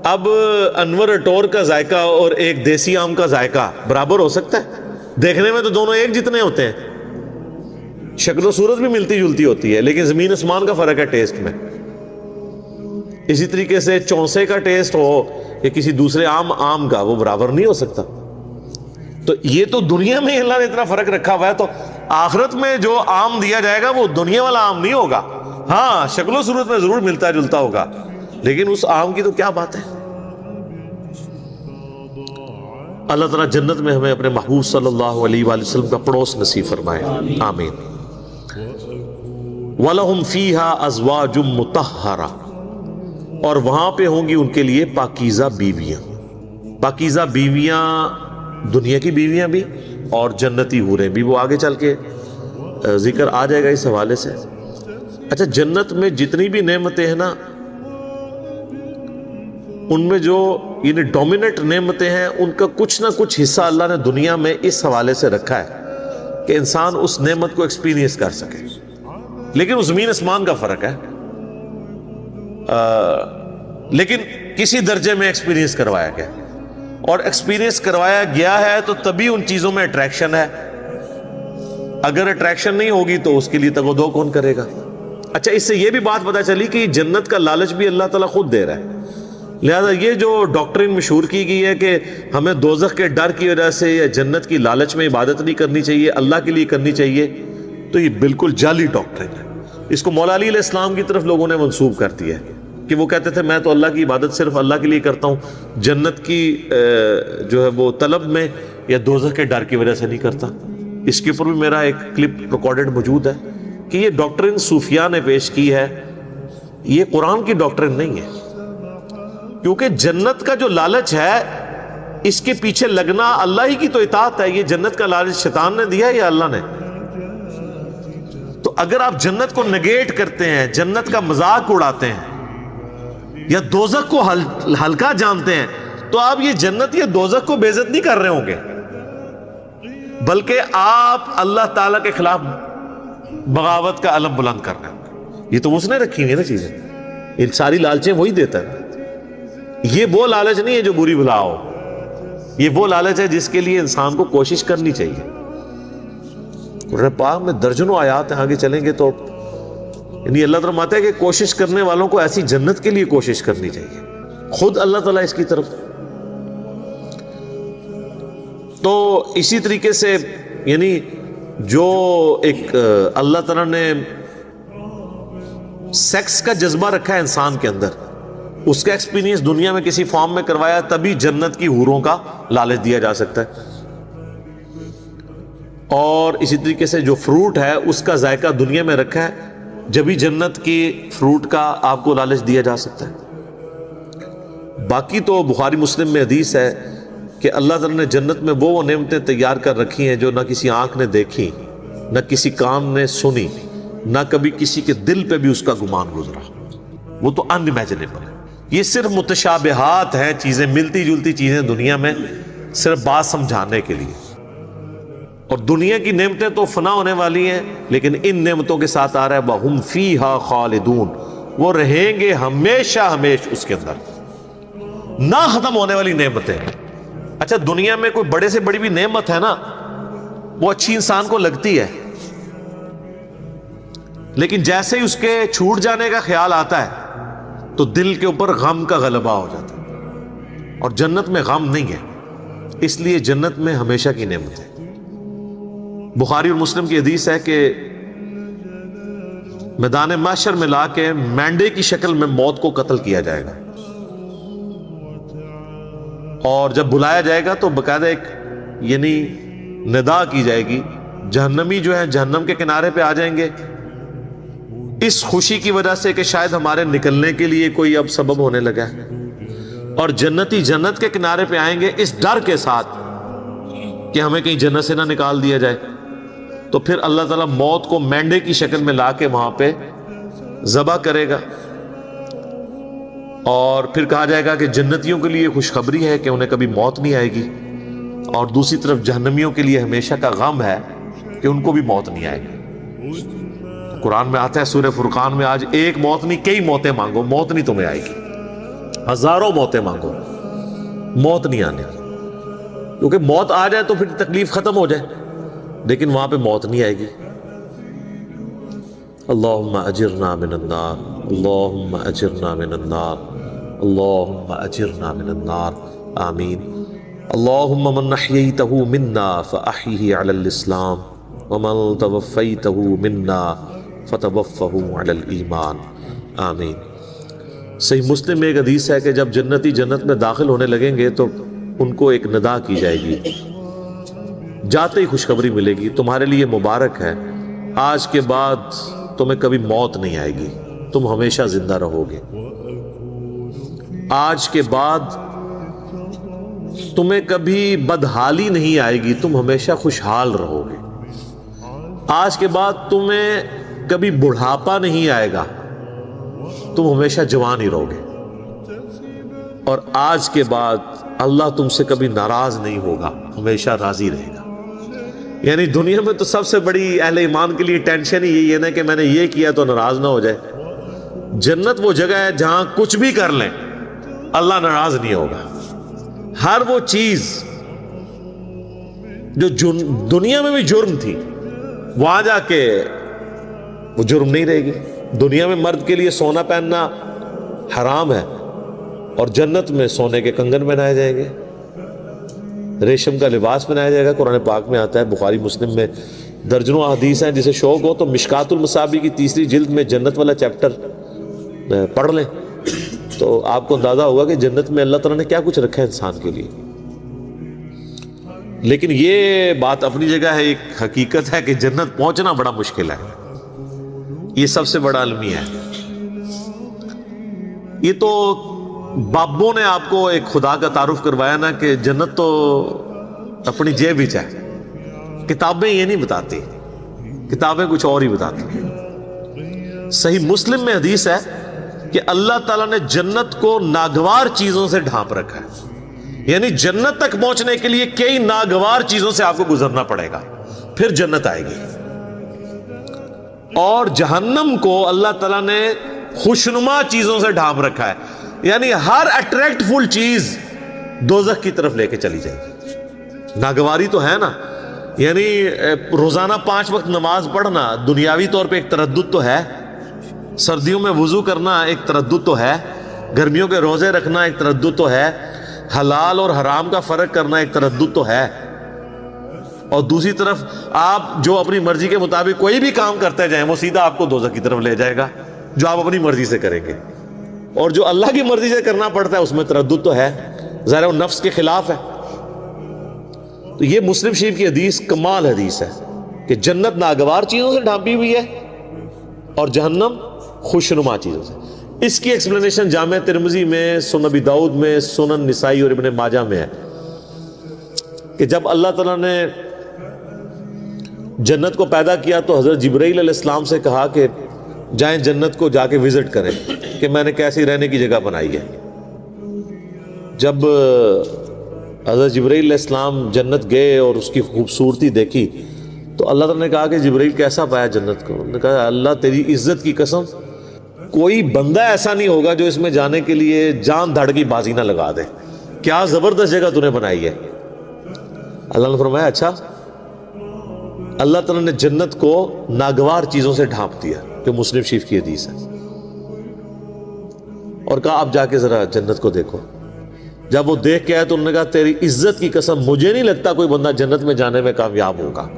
اب انور اٹور کا ذائقہ اور ایک دیسی آم کا ذائقہ برابر ہو سکتا ہے؟ دیکھنے میں تو دونوں ایک جتنے ہوتے ہیں، شکل و صورت بھی ملتی جلتی ہوتی ہے، لیکن زمین آسمان کا فرق ہے ٹیسٹ میں۔ اسی طریقے سے چونسے کا ٹیسٹ ہو یا کسی دوسرے آم کا، وہ برابر نہیں ہو سکتا۔ تو یہ تو دنیا میں اللہ نے اتنا فرق رکھا ہوا ہے، تو آخرت میں جو آم دیا جائے گا وہ دنیا والا آم نہیں ہوگا، ہاں شکل و صورت میں ضرور ملتا جلتا ہوگا، لیکن اس آم کی تو کیا بات ہے۔ اللہ تعالیٰ جنت میں ہمیں اپنے محبوب صلی اللہ علیہ وآلہ وسلم کا پڑوس نصیب فرمائے، آمین۔ وَلَهُمْ فِيهَا أَزْوَاجٌ مُطَهَّرَةٌ، اور وہاں پہ ہوں گی ان کے لیے پاکیزہ بیویاں۔ پاکیزہ بیویاں دنیا کی بیویاں بھی اور جنتی حوریں بھی، وہ آگے چل کے ذکر آ جائے گا اس حوالے سے۔ اچھا، جنت میں جتنی بھی نعمتیں ہیں نا، ان میں جو یعنی ڈومیننٹ نعمتیں ہیں، ان کا کچھ نہ کچھ حصہ اللہ نے دنیا میں اس حوالے سے رکھا ہے کہ انسان اس نعمت کو ایکسپیرینس کر سکے، لیکن وہ زمین آسمان کا فرق ہے، لیکن کسی درجے میں ایکسپیرینس کروایا گیا، اور ایکسپیرینس کروایا گیا ہے تو تبھی ان چیزوں میں اٹریکشن ہے، اگر اٹریکشن نہیں ہوگی تو اس کے لیے تگ و دو کون کرے گا۔ اچھا، اس سے یہ بھی بات پتہ چلی کہ جنت کا لالچ بھی اللہ تعالیٰ خود دے رہا ہے، لہذا یہ جو ڈاکٹرین مشہور کی گئی ہے کہ ہمیں دوزخ کے ڈر کی وجہ سے یا جنت کی لالچ میں عبادت نہیں کرنی چاہیے، اللہ کے لیے کرنی چاہیے، تو یہ بالکل جعلی ڈاکٹرین ہے۔ اس کو مولا علی علیہ السلام کی طرف لوگوں نے منسوب کر دیا ہے کہ وہ کہتے تھے میں تو اللہ کی عبادت صرف اللہ کے لیے کرتا ہوں، جنت کی جو ہے وہ طلب میں یا دوزخ کے ڈر کی وجہ سے نہیں کرتا۔ اس کے اوپر بھی میرا ایک کلپ ریکارڈڈ موجود ہے کہ یہ ڈاکٹرین صوفیاء نے پیش کی ہے، یہ قرآن کی ڈاکٹرین نہیں ہے، کیونکہ جنت کا جو لالچ ہے اس کے پیچھے لگنا اللہ ہی کی تو اطاعت ہے۔ یہ جنت کا لالچ شیطان نے دیا ہے یا اللہ نے؟ تو اگر آپ جنت کو نگیٹ کرتے ہیں، جنت کا مذاق اڑاتے ہیں یا دوزخ کو ہلکا جانتے ہیں، تو آپ یہ جنت یا دوزخ کو بے عزت نہیں کر رہے ہوں گے، بلکہ آپ اللہ تعالیٰ کے خلاف بغاوت کا علم بلند کر رہے ہیں۔ یہ تو اس نے رکھی ہوئی ہے نا چیزیں، یہ ساری لالچیں وہی دیتا ہے۔ یہ وہ لالچ نہیں ہے جو بری بلا ہو، یہ وہ لالچ ہے جس کے لیے انسان کو کوشش کرنی چاہیے۔ قرآن پاک میں درجنوں آیات ہیں، آگے چلیں گے تو یعنی اللہ تعالیٰ فرماتا ہے کہ کوشش کرنے والوں کو ایسی جنت کے لیے کوشش کرنی چاہیے۔ خود اللہ تعالیٰ اس کی طرف. تو اسی طریقے سے یعنی جو ایک اللہ تعالیٰ نے سیکس کا جذبہ رکھا ہے انسان کے اندر، اس کا ایکسپیرینس دنیا میں کسی فارم میں کروایا، تبھی جنت کی حوروں کا لالچ دیا جا سکتا ہے. اور اسی طریقے سے جو فروٹ ہے اس کا ذائقہ دنیا میں رکھا ہے، جبھی جنت کی فروٹ کا آپ کو لالچ دیا جا سکتا ہے. باقی تو بخاری مسلم میں حدیث ہے کہ اللہ تعالیٰ نے جنت میں وہ نعمتیں تیار کر رکھی ہیں جو نہ کسی آنکھ نے دیکھی، نہ کسی کان نے سنی، نہ کبھی کسی کے دل پہ بھی اس کا گمان گزرا. وہ تو ان امیجنیبل ہے. یہ صرف متشابہات ہیں، چیزیں ملتی جلتی چیزیں دنیا میں، صرف بات سمجھانے کے لیے. اور دنیا کی نعمتیں تو فنا ہونے والی ہیں، لیکن ان نعمتوں کے ساتھ آ رہا ہے وَهُمْ فِيهَا خَالِدُونَ، وہ رہیں گے ہمیشہ ہمیش اس کے اندر. نہ ختم ہونے والی نعمتیں. اچھا دنیا میں کوئی بڑے سے بڑی بھی نعمت ہے نا، وہ اچھی انسان کو لگتی ہے، لیکن جیسے ہی اس کے چھوٹ جانے کا خیال آتا ہے تو دل کے اوپر غم کا غلبہ ہو جاتا ہے. اور جنت میں غم نہیں ہے، اس لیے جنت میں ہمیشہ کی نعمت ہے. بخاری اور مسلم کی حدیث ہے کہ میدان محشر میں لا کے مینڈے کی شکل میں موت کو قتل کیا جائے گا، اور جب بلایا جائے گا تو باقاعدہ ایک یعنی ندا کی جائے گی. جہنمی جو ہے جہنم کے کنارے پہ آ جائیں گے اس خوشی کی وجہ سے کہ شاید ہمارے نکلنے کے لیے کوئی اب سبب ہونے لگا ہے، اور جنتی جنت کے کنارے پہ آئیں گے اس ڈر کے ساتھ کہ ہمیں کہیں جنت سے نہ نکال دیا جائے. تو پھر اللہ تعالیٰ موت کو مینڈے کی شکل میں لا کے وہاں پہ ذبح کرے گا، اور پھر کہا جائے گا کہ جنتیوں کے لیے خوشخبری ہے کہ انہیں کبھی موت نہیں آئے گی، اور دوسری طرف جہنمیوں کے لیے ہمیشہ کا غم ہے کہ ان کو بھی موت نہیں آئے گی. قرآن میں آتا ہے سورہ فرقان میں، آج ایک موت نہیں کئی موتیں مانگو، موت نہیں تمہیں آئے گی. ہزاروں موتیں مانگو، موت نہیں آنے کی. کیونکہ موت آ جائے تو پھر تکلیف ختم ہو جائے، لیکن وہاں پہ موت نہیں آئے گی. اللہم اجرنا من النار، اللہم اجرنا من النار، اللہم اجرنا من النار، آمین. اللہم من احییتہ منا فاحیہ علی الاسلام، ومن توفیتہ منا فتوفہ علی الایمان، آمین. صحیح مسلم میں ایک حدیث ہے کہ جب جنتی جنت میں داخل ہونے لگیں گے تو ان کو ایک ندا کی جائے گی، جاتے ہی خوشخبری ملے گی، تمہارے لیے مبارک ہے، آج کے بعد تمہیں کبھی موت نہیں آئے گی، تم ہمیشہ زندہ رہو گے. آج کے بعد تمہیں کبھی بدحالی نہیں آئے گی، تم ہمیشہ خوشحال رہو گے. آج کے بعد تمہیں کبھی بڑھاپا نہیں آئے گا، تم ہمیشہ جوان ہی رہو گے. اور آج کے بعد اللہ تم سے کبھی ناراض نہیں ہوگا، ہمیشہ راضی رہے گا. یعنی دنیا میں تو سب سے بڑی اہل ایمان کے لیے ٹینشن ہی یہی ہے نا کہ میں نے یہ کیا تو ناراض نہ ہو جائے. جنت وہ جگہ ہے جہاں کچھ بھی کر لیں اللہ ناراض نہیں ہوگا. ہر وہ چیز جو دنیا میں بھی جرم تھی وہاں جا کے وہ جرم نہیں رہے گی. دنیا میں مرد کے لیے سونا پہننا حرام ہے، اور جنت میں سونے کے کنگن پہنائے جائیں گے، ریشم کا لباس پہنایا جائے گا. قرآن پاک میں آتا ہے، بخاری مسلم میں درجنوں احادیث ہیں. جسے شوق ہو تو مشکات المصابیح کی 3 جلد میں جنت والا چیپٹر پڑھ لیں تو آپ کو اندازہ ہوگا کہ جنت میں اللہ تعالیٰ نے کیا کچھ رکھا ہے انسان کے لیے. لیکن یہ بات اپنی جگہ ہے، ایک حقیقت ہے کہ جنت پہنچنا بڑا مشکل ہے. یہ سب سے بڑا المیہ ہے. یہ تو بابوں نے آپ کو ایک خدا کا تعارف کروایا نا کہ جنت تو اپنی جیب وچ ہے. کتابیں یہ نہیں بتاتی، کتابیں کچھ اور ہی بتاتی. صحیح مسلم میں حدیث ہے کہ اللہ تعالیٰ نے جنت کو ناگوار چیزوں سے ڈھانپ رکھا ہے. یعنی جنت تک پہنچنے کے لیے کئی ناگوار چیزوں سے آپ کو گزرنا پڑے گا، پھر جنت آئے گی. اور جہنم کو اللہ تعالیٰ نے خوشنما چیزوں سے ڈھانپ رکھا ہے. یعنی ہر اٹریکٹ فل چیز دوزخ کی طرف لے کے چلی جائے گی. ناگواری تو ہے نا. یعنی روزانہ 5 وقت نماز پڑھنا دنیاوی طور پہ ایک تردد تو ہے، سردیوں میں وضو کرنا ایک تردد تو ہے، گرمیوں کے روزے رکھنا ایک تردد تو ہے، حلال اور حرام کا فرق کرنا ایک تردد تو ہے، اور دوسری طرف آپ جو اپنی مرضی کے مطابق کوئی بھی کام کرتے جائیں وہ سیدھا آپ کو دوزخ کی طرف لے جائے گا، جو آپ اپنی مرضی سے کریں گے، اور جو اللہ کی مرضی سے کرنا پڑتا ہے اس میں تردد تو ہے، ظاہر وہ نفس کے خلاف ہے۔ تو یہ مسلم شریف کی حدیث کمال حدیث ہے کہ جنت ناگوار چیزوں سے ڈھانپی ہوئی ہے اور جہنم خوشنما چیزوں سے۔ اس کی ایکسپلینیشن جامع ترمذی میں، سنن ابی داؤد میں، سنن نسائی اور ابن ماجہ میں ہے کہ جب اللہ تعالیٰ نے جنت کو پیدا کیا تو حضرت جبرائیل علیہ السلام سے کہا کہ جائیں جنت کو جا کے وزٹ کریں کہ میں نے کیسی رہنے کی جگہ بنائی ہے۔ جب حضرت جبرائیل علیہ السلام جنت گئے اور اس کی خوبصورتی دیکھی تو اللہ تعالیٰ نے کہا کہ جبرائیل کیسا پایا جنت کو؟ انہوں نے کہا اللہ تیری عزت کی قسم کوئی بندہ ایسا نہیں ہوگا جو اس میں جانے کے لیے جان دھڑ کی بازی نہ لگا دے، کیا زبردست جگہ تو نے بنائی ہے۔ اللہ نے فرمایا اچھا، اللہ تعالیٰ نے جنت کو ناگوار چیزوں سے ڈھانپ دیا، جو مسلم شریف کی حدیث ہے، اور کہا آپ جا کے ذرا جنت کو دیکھو۔ جب وہ دیکھ کے آئے تو انہوں نے کہا تیری عزت کی قسم مجھے نہیں لگتا کوئی بندہ جنت میں جانے میں کامیاب ہوگا،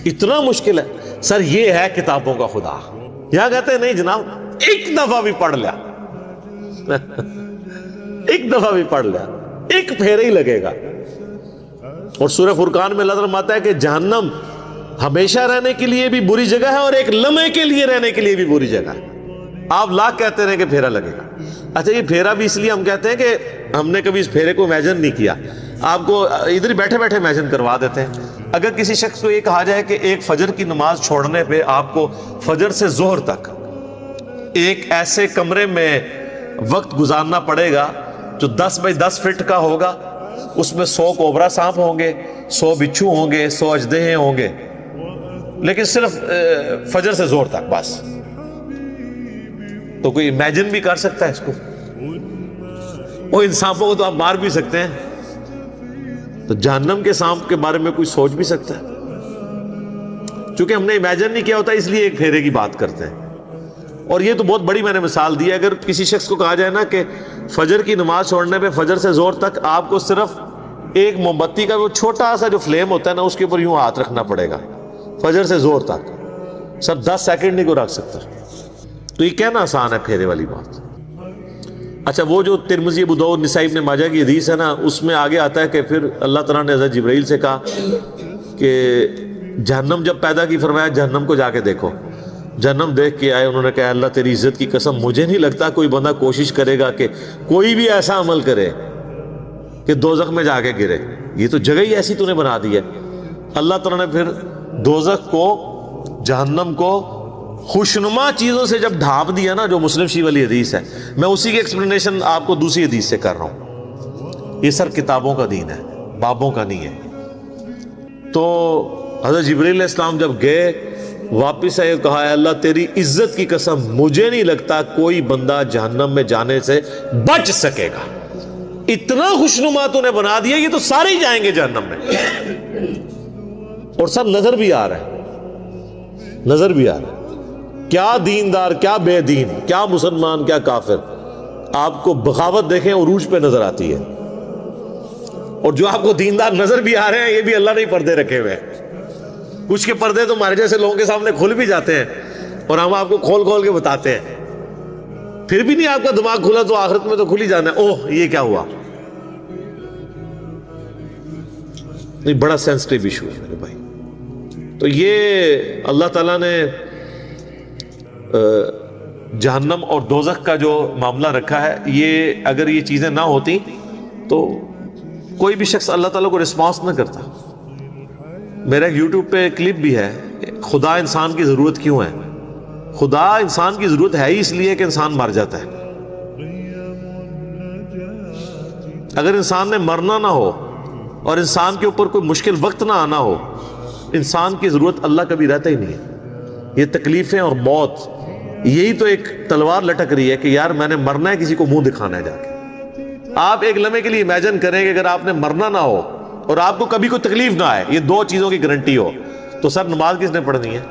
اتنا مشکل ہے۔ سر یہ ہے کتابوں کا خدا، یہاں کہتے ہیں نہیں جناب ایک دفعہ بھی پڑھ لیا ایک دفعہ بھی پڑھ لیا ایک پھیرا ہی لگے گا۔ اور سورہ فرقان میں اللہ تعالیٰ فرماتا ہے کہ جہنم ہمیشہ رہنے کے لیے بھی بری جگہ ہے اور ایک لمحے کے لیے رہنے کے لیے بھی بری جگہ ہے۔ آپ لاکھ کہتے رہے کہ پھیرا لگے گا۔ اچھا یہ پھیرا بھی اس لیے ہم کہتے ہیں کہ ہم نے کبھی اس پھیرے کو امیجن نہیں کیا، آپ کو ادھر ہی بیٹھے بیٹھے امیجن کروا دیتے ہیں۔ اگر کسی شخص کو یہ کہا جائے کہ ایک فجر کی نماز چھوڑنے پہ آپ کو فجر سے ظہر تک ایک ایسے کمرے میں وقت گزارنا پڑے گا جو 10 بائی 10 فٹ کا ہوگا، اس میں 100 کوبرا سانپ ہوں گے، 100 بچھو ہوں گے، 100 اژدہے ہوں گے، لیکن صرف فجر سے ظہر تک بس، تو کوئی امیجن بھی کر سکتا ہے اس کو؟ وہ ان سانپوں کو تو آپ مار بھی سکتے ہیں، تو جہنم کے سانپ کے بارے میں کوئی سوچ بھی سکتا ہے؟ چونکہ ہم نے امیجن نہیں کیا ہوتا اس لیے ایک پھیرے کی بات کرتے ہیں۔ اور یہ تو بہت بڑی میں نے مثال دی ہے، اگر کسی شخص کو کہا جائے نا کہ فجر کی نماز چھوڑنے پہ فجر سے ظہر تک آپ کو صرف ایک موم بتی کا وہ چھوٹا سا جو فلیم ہوتا ہے نا اس کے اوپر یوں ہاتھ رکھنا پڑے گا فجر سے ظہر تک، سر 10 سیکنڈ نہیں کو رکھ سکتا، تو یہ کہنا آسان ہے پھیرے والی بات۔ اچھا وہ جو ترمذی ابو داؤد نسائی ابن ماجہ کی حدیث ہے نا، اس میں آگے آتا ہے کہ پھر اللہ تعالیٰ نے حضرت جبرائیل سے کہا کہ جہنم جب پیدا کی فرمایا جہنم کو جا کے دیکھو۔ جہنم دیکھ کے آئے، انہوں نے کہا اللہ تیری عزت کی قسم مجھے نہیں لگتا کوئی بندہ کوشش کرے گا کہ کوئی بھی ایسا عمل کرے کہ دوزخ میں جا کے گرے، یہ تو جگہ ہی ایسی تو نے بنا دی ہے۔ اللہ تعالیٰ نے پھر دوزخ کو، جہنم کو خوشنما چیزوں سے جب ڈھانپ دیا نا، جو مسلم شریف والی حدیث ہے، میں اسی کی ایکسپلینیشن آپ کو دوسری حدیث سے کر رہا ہوں۔ یہ سر کتابوں کا دین ہے، بابوں کا نہیں ہے۔ تو حضرت جبرائیل علیہ السلام جب گئے واپس آئے، کہا ہے اللہ تیری عزت کی قسم مجھے نہیں لگتا کوئی بندہ جہنم میں جانے سے بچ سکے گا، اتنا خوشنما تو نے بنا دیا، یہ تو سارے ہی جائیں گے جہنم میں۔ اور سب نظر بھی آ رہا ہے، نظر بھی آ رہا ہے، کیا دیندار، کیا بے دین، کیا مسلمان، کیا کافر، آپ کو بغاوت دیکھیں عروج پہ نظر آتی ہے۔ اور جو آپ کو دیندار نظر بھی آ رہے ہیں یہ بھی اللہ نے ہی پردے رکھے ہوئے ہیں۔ کچھ کے پردے تو ہمارے جیسے لوگوں کے سامنے کھل بھی جاتے ہیں اور ہم آپ کو کھول کھول کے بتاتے ہیں، پھر بھی نہیں آپ کا دماغ کھلا تو آخرت میں تو کھل ہی جانا ہے، اوہ یہ کیا ہوا۔ نہیں، بڑا سینسٹیو ایشو ہے میرے بھائی۔ تو یہ اللہ تعالیٰ نے جہنم اور دوزخ کا جو معاملہ رکھا ہے، یہ اگر یہ چیزیں نہ ہوتی تو کوئی بھی شخص اللہ تعالیٰ کو رسپانس نہ کرتا۔ میرا ایک یوٹیوب پہ کلپ بھی ہے، خدا انسان کی ضرورت کیوں ہے۔ خدا انسان کی ضرورت ہے ہی اس لیے کہ انسان مر جاتا ہے۔ اگر انسان نے مرنا نہ ہو اور انسان کے اوپر کوئی مشکل وقت نہ آنا ہو، انسان کی ضرورت اللہ کبھی رہتا ہی نہیں ہے۔ یہ تکلیفیں اور موت، یہی تو ایک تلوار لٹک رہی ہے کہ یار میں نے مرنا ہے، کسی کو منہ دکھانا ہے جا کے۔ آپ ایک لمحے کے لیے امیجن کریں کہ اگر آپ نے مرنا نہ ہو اور آپ کو کبھی کوئی تکلیف نہ آئے، یہ دو چیزوں کی گارنٹی ہو، تو سر نماز کس نے پڑھنی ہے؟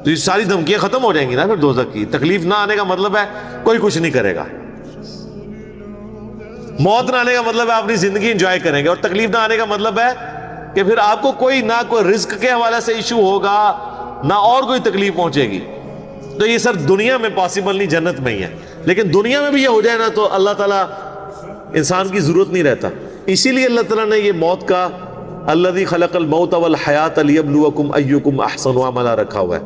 تو یہ ساری دھمکیاں ختم ہو جائیں گی نا پھر دوزخ کی۔ تکلیف نہ آنے کا مطلب ہے کوئی کچھ نہیں کرے گا۔ موت نہ آنے کا مطلب ہے آپ اپنی زندگی انجوائے کریں گے، اور تکلیف نہ آنے کا مطلب ہے کہ پھر آپ کو کوئی نہ کوئی رزق کے حوالے سے ایشو ہوگا، نہ اور کوئی تکلیف پہنچے گی. تو یہ صرف دنیا میں پاسبل نہیں، جنت میں ہی ہے. لیکن دنیا میں بھی یہ ہو جائے نا تو اللہ تعالیٰ انسان کی ضرورت نہیں رہتا. اسی لیے اللہ تعالیٰ نے یہ موت کا الذی خلق الموت والحیات لیبلوکم ایکم احسن عملا رکھا ہوا ہے.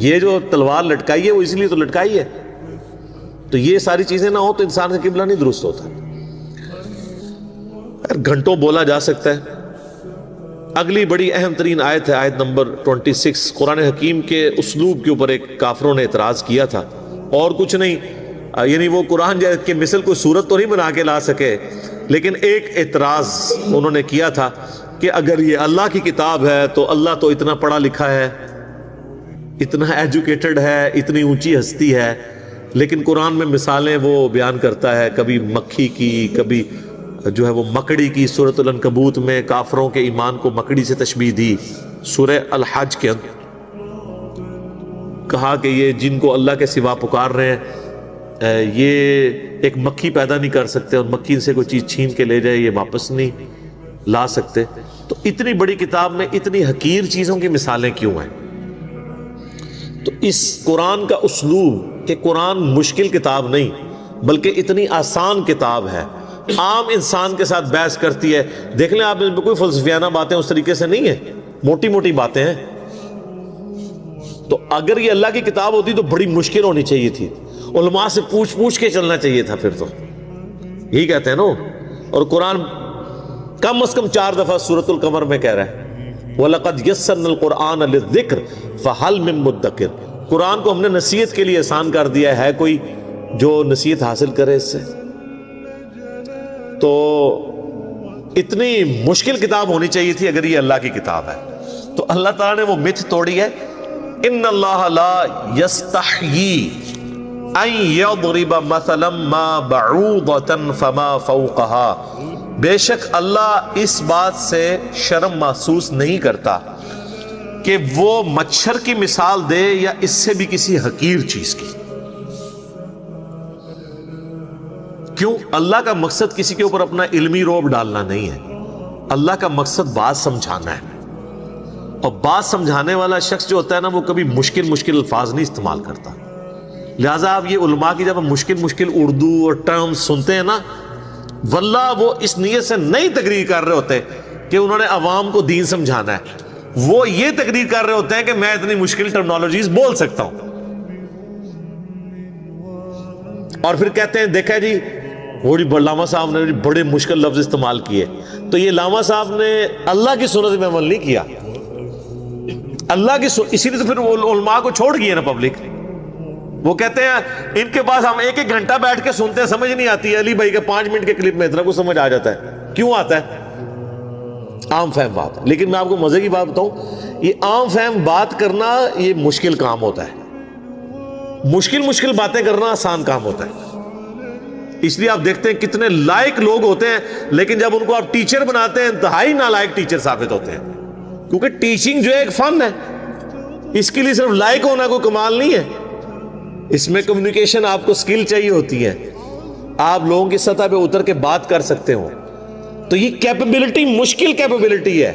یہ جو تلوار لٹکائی ہے وہ اس لیے تو لٹکائی ہے. تو یہ ساری چیزیں نہ ہو تو انسان کا قبلہ نہیں درست ہوتا. گھنٹوں بولا جا سکتا ہے. اگلی بڑی اہم ترین آیت ہے آیت نمبر 26. قرآن حکیم کے اسلوب کے اوپر ایک کافروں نے اعتراض کیا تھا، اور کچھ نہیں، یعنی وہ قرآن کے مثل کوئی صورت تو نہیں بنا کے لا سکے، لیکن ایک اعتراض انہوں نے کیا تھا کہ اگر یہ اللہ کی کتاب ہے تو اللہ تو اتنا پڑھا لکھا ہے، اتنا ایجوکیٹڈ ہے، اتنی اونچی ہستی ہے، لیکن قرآن میں مثالیں وہ بیان کرتا ہے، کبھی مکھی کی، کبھی جو ہے وہ مکڑی کی. سورۃ العنکبوت میں کافروں کے ایمان کو مکڑی سے تشبیہ دی. سورہ الحج کے اندر کہا کہ یہ جن کو اللہ کے سوا پکار رہے ہیں یہ ایک مکھی پیدا نہیں کر سکتے، اور مکھی سے کوئی چیز چھین کے لے جائے یہ واپس نہیں لا سکتے. تو اتنی بڑی کتاب میں اتنی حقیر چیزوں کی مثالیں کیوں ہیں؟ تو اس قرآن کا اسلوب کہ قرآن مشکل کتاب نہیں بلکہ اتنی آسان کتاب ہے، عام انسان کے ساتھ بحث کرتی ہے. دیکھ لیں آپ، اس میں کوئی فلسفیانہ باتیں اس طریقے سے نہیں ہیں، موٹی موٹی باتیں ہیں. تو اگر یہ اللہ کی کتاب ہوتی تو بڑی مشکل ہونی چاہیے تھی، علماء سے پوچھ کے چلنا چاہیے تھا. پھر تو یہی کہتے ہیں نا. اور قرآن کم از کم 4 دفعہ سورۃ القمر میں کہہ رہا ہے وَلَقَدْ يَسَّرْنَا الْقُرْآنَ لِلذِّكْرِ فَهَلْ مِن مُدَّكِرٍ. قرآن کو ہم نے نصیحت کے لیے آسان کر دیا ہے کوئی جو نصیحت حاصل کرے اس سے؟ تو اتنی مشکل کتاب ہونی چاہیے تھی اگر یہ اللہ کی کتاب ہے. تو اللہ تعالیٰ نے وہ متھ توڑی ہے. ان اللہ لا یستحیی ان یضرب مثلا ما بعوضۃ فما فوقها. بے شک اللہ اس بات سے شرم محسوس نہیں کرتا کہ وہ مچھر کی مثال دے یا اس سے بھی کسی حقیر چیز کی. کیوں؟ اللہ کا مقصد کسی کے اوپر اپنا علمی روب ڈالنا نہیں ہے. اللہ کا مقصد بات سمجھانا ہے، اور بات سمجھانے والا شخص جو ہوتا ہے نا وہ کبھی مشکل الفاظ نہیں استعمال کرتا. لہٰذا آپ یہ علماء کی جب مشکل اردو اور ٹرمز سنتے ہیں نا، واللہ وہ اس نیت سے نہیں تقریر کر رہے ہوتے کہ انہوں نے عوام کو دین سمجھانا ہے. وہ یہ تقریر کر رہے ہوتے ہیں کہ میں اتنی مشکل ٹرمنالوجیز بول سکتا ہوں. اور پھر کہتے ہیں دیکھا جی وہ علامہ صاحب نے بڑے مشکل لفظ استعمال کیے. تو یہ علامہ صاحب نے اللہ کی سنت میں عمل نہیں کیا، اللہ کی اسی لیے تو پھر وہ علماء کو چھوڑ گئی ہے نا پبلک. وہ کہتے ہیں ان کے پاس ہم 1 گھنٹہ بیٹھ کے سنتے ہیں، سمجھ نہیں آتی. علی بھائی کے 5 منٹ کے کلپ میں اتنا کچھ سمجھ آ جاتا ہے. کیوں آتا ہے؟ عام فہم بات ہے. لیکن میں آپ کو مزے کی بات بتاؤں، یہ عام فہم بات کرنا یہ مشکل کام ہوتا ہے. مشکل باتیں کرنا آسان کام ہوتا ہے. اس لیے آپ دیکھتے ہیں کتنے لائق لوگ ہوتے ہیں، لیکن جب ان کو آپ ٹیچر بناتے ہیں انتہائی نالائق ٹیچر ثابت ہوتے ہیں. کیونکہ ٹیچنگ جو ہے ایک فن ہے، اس کے لیے صرف لائق ہونا کوئی کمال نہیں ہے. اس میں کمیونیکیشن آپ کو سکل چاہیے ہوتی ہے، آپ لوگوں کی سطح پہ اتر کے بات کر سکتے ہو. تو یہ کیپیبلٹی مشکل کیپیبلٹی ہے.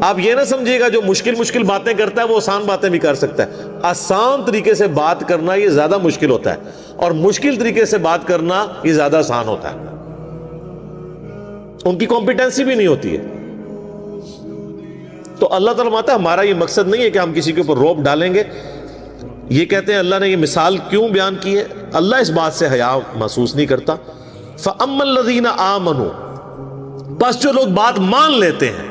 آپ یہ نہ سمجھیے گا جو مشکل باتیں کرتا ہے وہ آسان باتیں بھی کر سکتا ہے. آسان طریقے سے بات کرنا یہ زیادہ مشکل ہوتا ہے، اور مشکل طریقے سے بات کرنا یہ زیادہ آسان ہوتا ہے. ان کی کمپیٹنسی بھی نہیں ہوتی ہے. تو اللہ تعالیٰ ماتا ہمارا یہ مقصد نہیں ہے کہ ہم کسی کے اوپر روب ڈالیں گے. یہ کہتے ہیں اللہ نے یہ مثال کیوں بیان کی ہے؟ اللہ اس بات سے حیا محسوس نہیں کرتا. فَأَمَّا الَّذِينَ آمَنُوا، بس جو لوگ بات مان لیتے ہیں،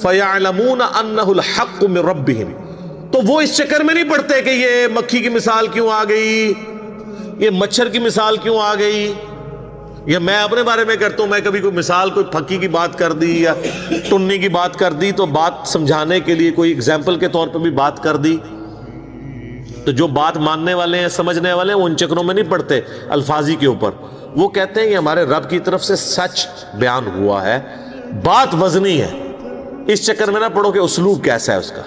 فَيَعْلَمُونَ أَنَّهُ الْحَقُّ مِن رَبِّهِمْ، تو وہ اس چکر میں نہیں پڑتے کہ یہ مکھی کی مثال کیوں آ گئی، یہ مچھر کی مثال کیوں آ گئی. یا میں اپنے بارے میں کرتا ہوں، میں کبھی کوئی مثال کوئی پھکی کی بات کر دی یا ٹنی کی بات کر دی تو بات سمجھانے کے لیے کوئی اگزامپل کے طور پہ بھی بات کر دی، تو جو بات ماننے والے ہیں سمجھنے والے ہیں وہ ان چکروں میں نہیں پڑتے الفاظی کے اوپر. وہ کہتے ہیں یہ ہمارے رب کی طرف سے سچ بیان ہوا ہے، بات وزنی ہے، اس چکر میں نہ پڑھو کہ اسلوب کیسا ہے اس کا.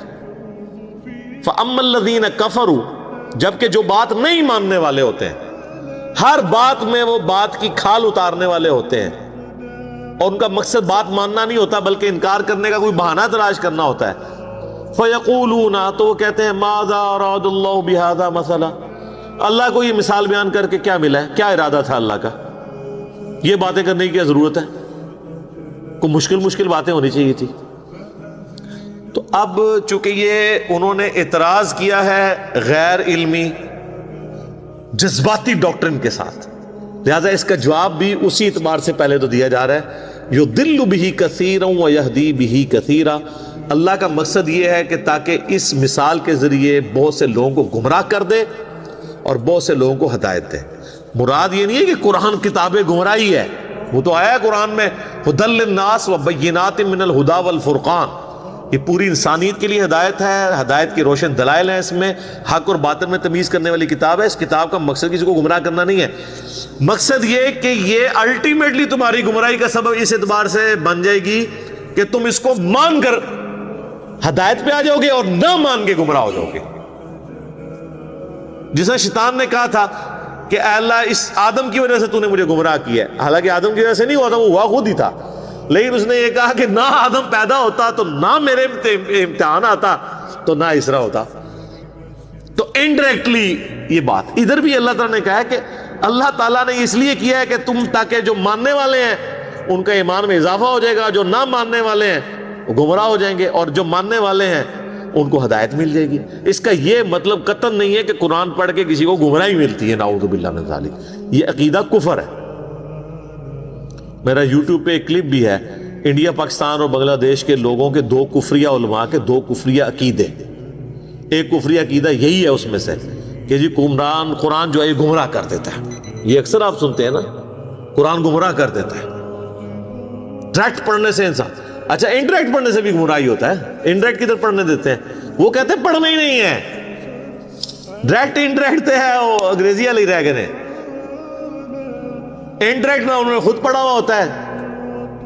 فَأَمَّا الَّذِينَ كَفَرُوا، جبکہ جو بات نہیں ماننے والے ہوتے ہیں، ہر بات میں وہ بات کی کھال اتارنے والے ہوتے ہیں، اور ان کا مقصد بات ماننا نہیں ہوتا بلکہ انکار کرنے کا کوئی بہانہ تلاش کرنا ہوتا ہے۔ فَيَقُولُونَ، تو وہ کہتے ہیں مَاذَا أَرَادَ اللَّهُ بِهَذَا مَثَلًا، اللہ کو یہ مثال بیان کر کے کیا ملا ہے، کیا ارادہ تھا اللہ کا، یہ باتیں کرنے کی کیا ضرورت ہے، کوئی مشکل باتیں ہونی چاہیے تھی۔ تو اب چونکہ یہ انہوں نے اعتراض کیا ہے غیر علمی جذباتی ڈاکٹرن کے ساتھ، لہذا اس کا جواب بھی اسی اعتبار سے پہلے تو دیا جا رہا ہے، یضل بہ کثیرا ویہدی بہ کثیرا، اللہ کا مقصد یہ ہے کہ تاکہ اس مثال کے ذریعے بہت سے لوگوں کو گمراہ کر دے اور بہت سے لوگوں کو ہدایت دے۔ مراد یہ نہیں ہے کہ قرآن کتاب گمراہی ہے، وہ تو آیا ہے قرآن میں ھدی للناس وبینات من الہدی والفرقان، یہ پوری انسانیت کے لیے ہدایت ہے، ہدایت کے روشن دلائل ہیں، اس میں حق اور باطل میں تمیز کرنے والی کتاب ہے۔ اس کتاب کا مقصد کسی کو گمراہ کرنا نہیں ہے، مقصد یہ کہ یہ الٹیمیٹلی تمہاری گمراہی کا سبب اس اعتبار سے بن جائے گی کہ تم اس کو مان کر ہدایت پہ آ جاؤ گے اور نہ مان کے گمراہ ہو جاؤ گے۔ جس نے شیطان نے کہا تھا کہ اے اللہ اس آدم کی وجہ سے تو نے مجھے گمراہ کیا ہے، حالانکہ آدم کی وجہ سے نہیں ہوا تھا، وہ ہوا خود ہی تھا، لیکن اس نے یہ کہا کہ نہ آدم پیدا ہوتا تو نہ میرے امتحان آتا تو نہ اسرا ہوتا۔ تو انڈائریکٹلی یہ بات ادھر بھی اللہ تعالیٰ نے کہا ہے کہ اللہ تعالیٰ نے اس لیے کیا ہے کہ تم، تاکہ جو ماننے والے ہیں ان کا ایمان میں اضافہ ہو جائے گا، جو نہ ماننے والے ہیں وہ گمراہ ہو جائیں گے، اور جو ماننے والے ہیں ان کو ہدایت مل جائے گی۔ اس کا یہ مطلب قطعاً نہیں ہے کہ قرآن پڑھ کے کسی کو گمراہی ملتی ہے، نعوذ باللہ من ذالک، یہ عقیدہ کفر ہے۔ میرا یوٹیوب پہ ایک کلپ بھی ہے، انڈیا، پاکستان اور بنگلہ دیش کے لوگوں کے دو کفریہ علماء کے دو کفریہ عقیدے۔ ایک کفریہ عقیدہ یہی ہے اس میں سے کہ جی قرآن جو ہے یہ گمراہ کر دیتا ہے، یہ اکثر آپ سنتے ہیں نا، قرآن گمراہ کر دیتا ہے ڈائریکٹ پڑھنے سے انسان۔ اچھا انڈائریکٹ پڑھنے سے بھی گمراہی ہوتا ہے، انڈائریکٹ کدھر پڑھنے دیتے ہیں، وہ کہتے ہیں پڑھنا ہی نہیں ہے، ڈائریکٹ انڈائریکٹ ہے، وہ انگریزی والی رہ گئے، انڈائریکٹ نہ انہوں نے خود پڑھا ہوا ہوتا ہے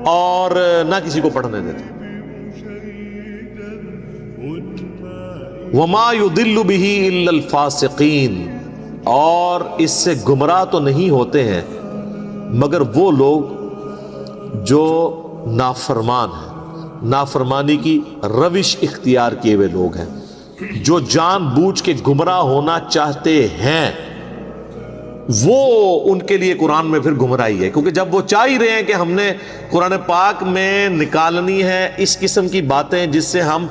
اور نہ کسی کو پڑھنے دیتے۔ وما يضل به الا الفاسقین، اور اس سے گمراہ تو نہیں ہوتے ہیں مگر وہ لوگ جو نافرمان ہیں، نافرمانی کی روش اختیار کیے ہوئے لوگ ہیں، جو جان بوجھ کے گمراہ ہونا چاہتے ہیں، وہ ان کے لیے قرآن میں پھر گمراہی ہے، کیونکہ جب وہ چاہ ہی رہے ہیں کہ ہم نے قرآن پاک میں نکالنی ہے اس قسم کی باتیں جس سے ہم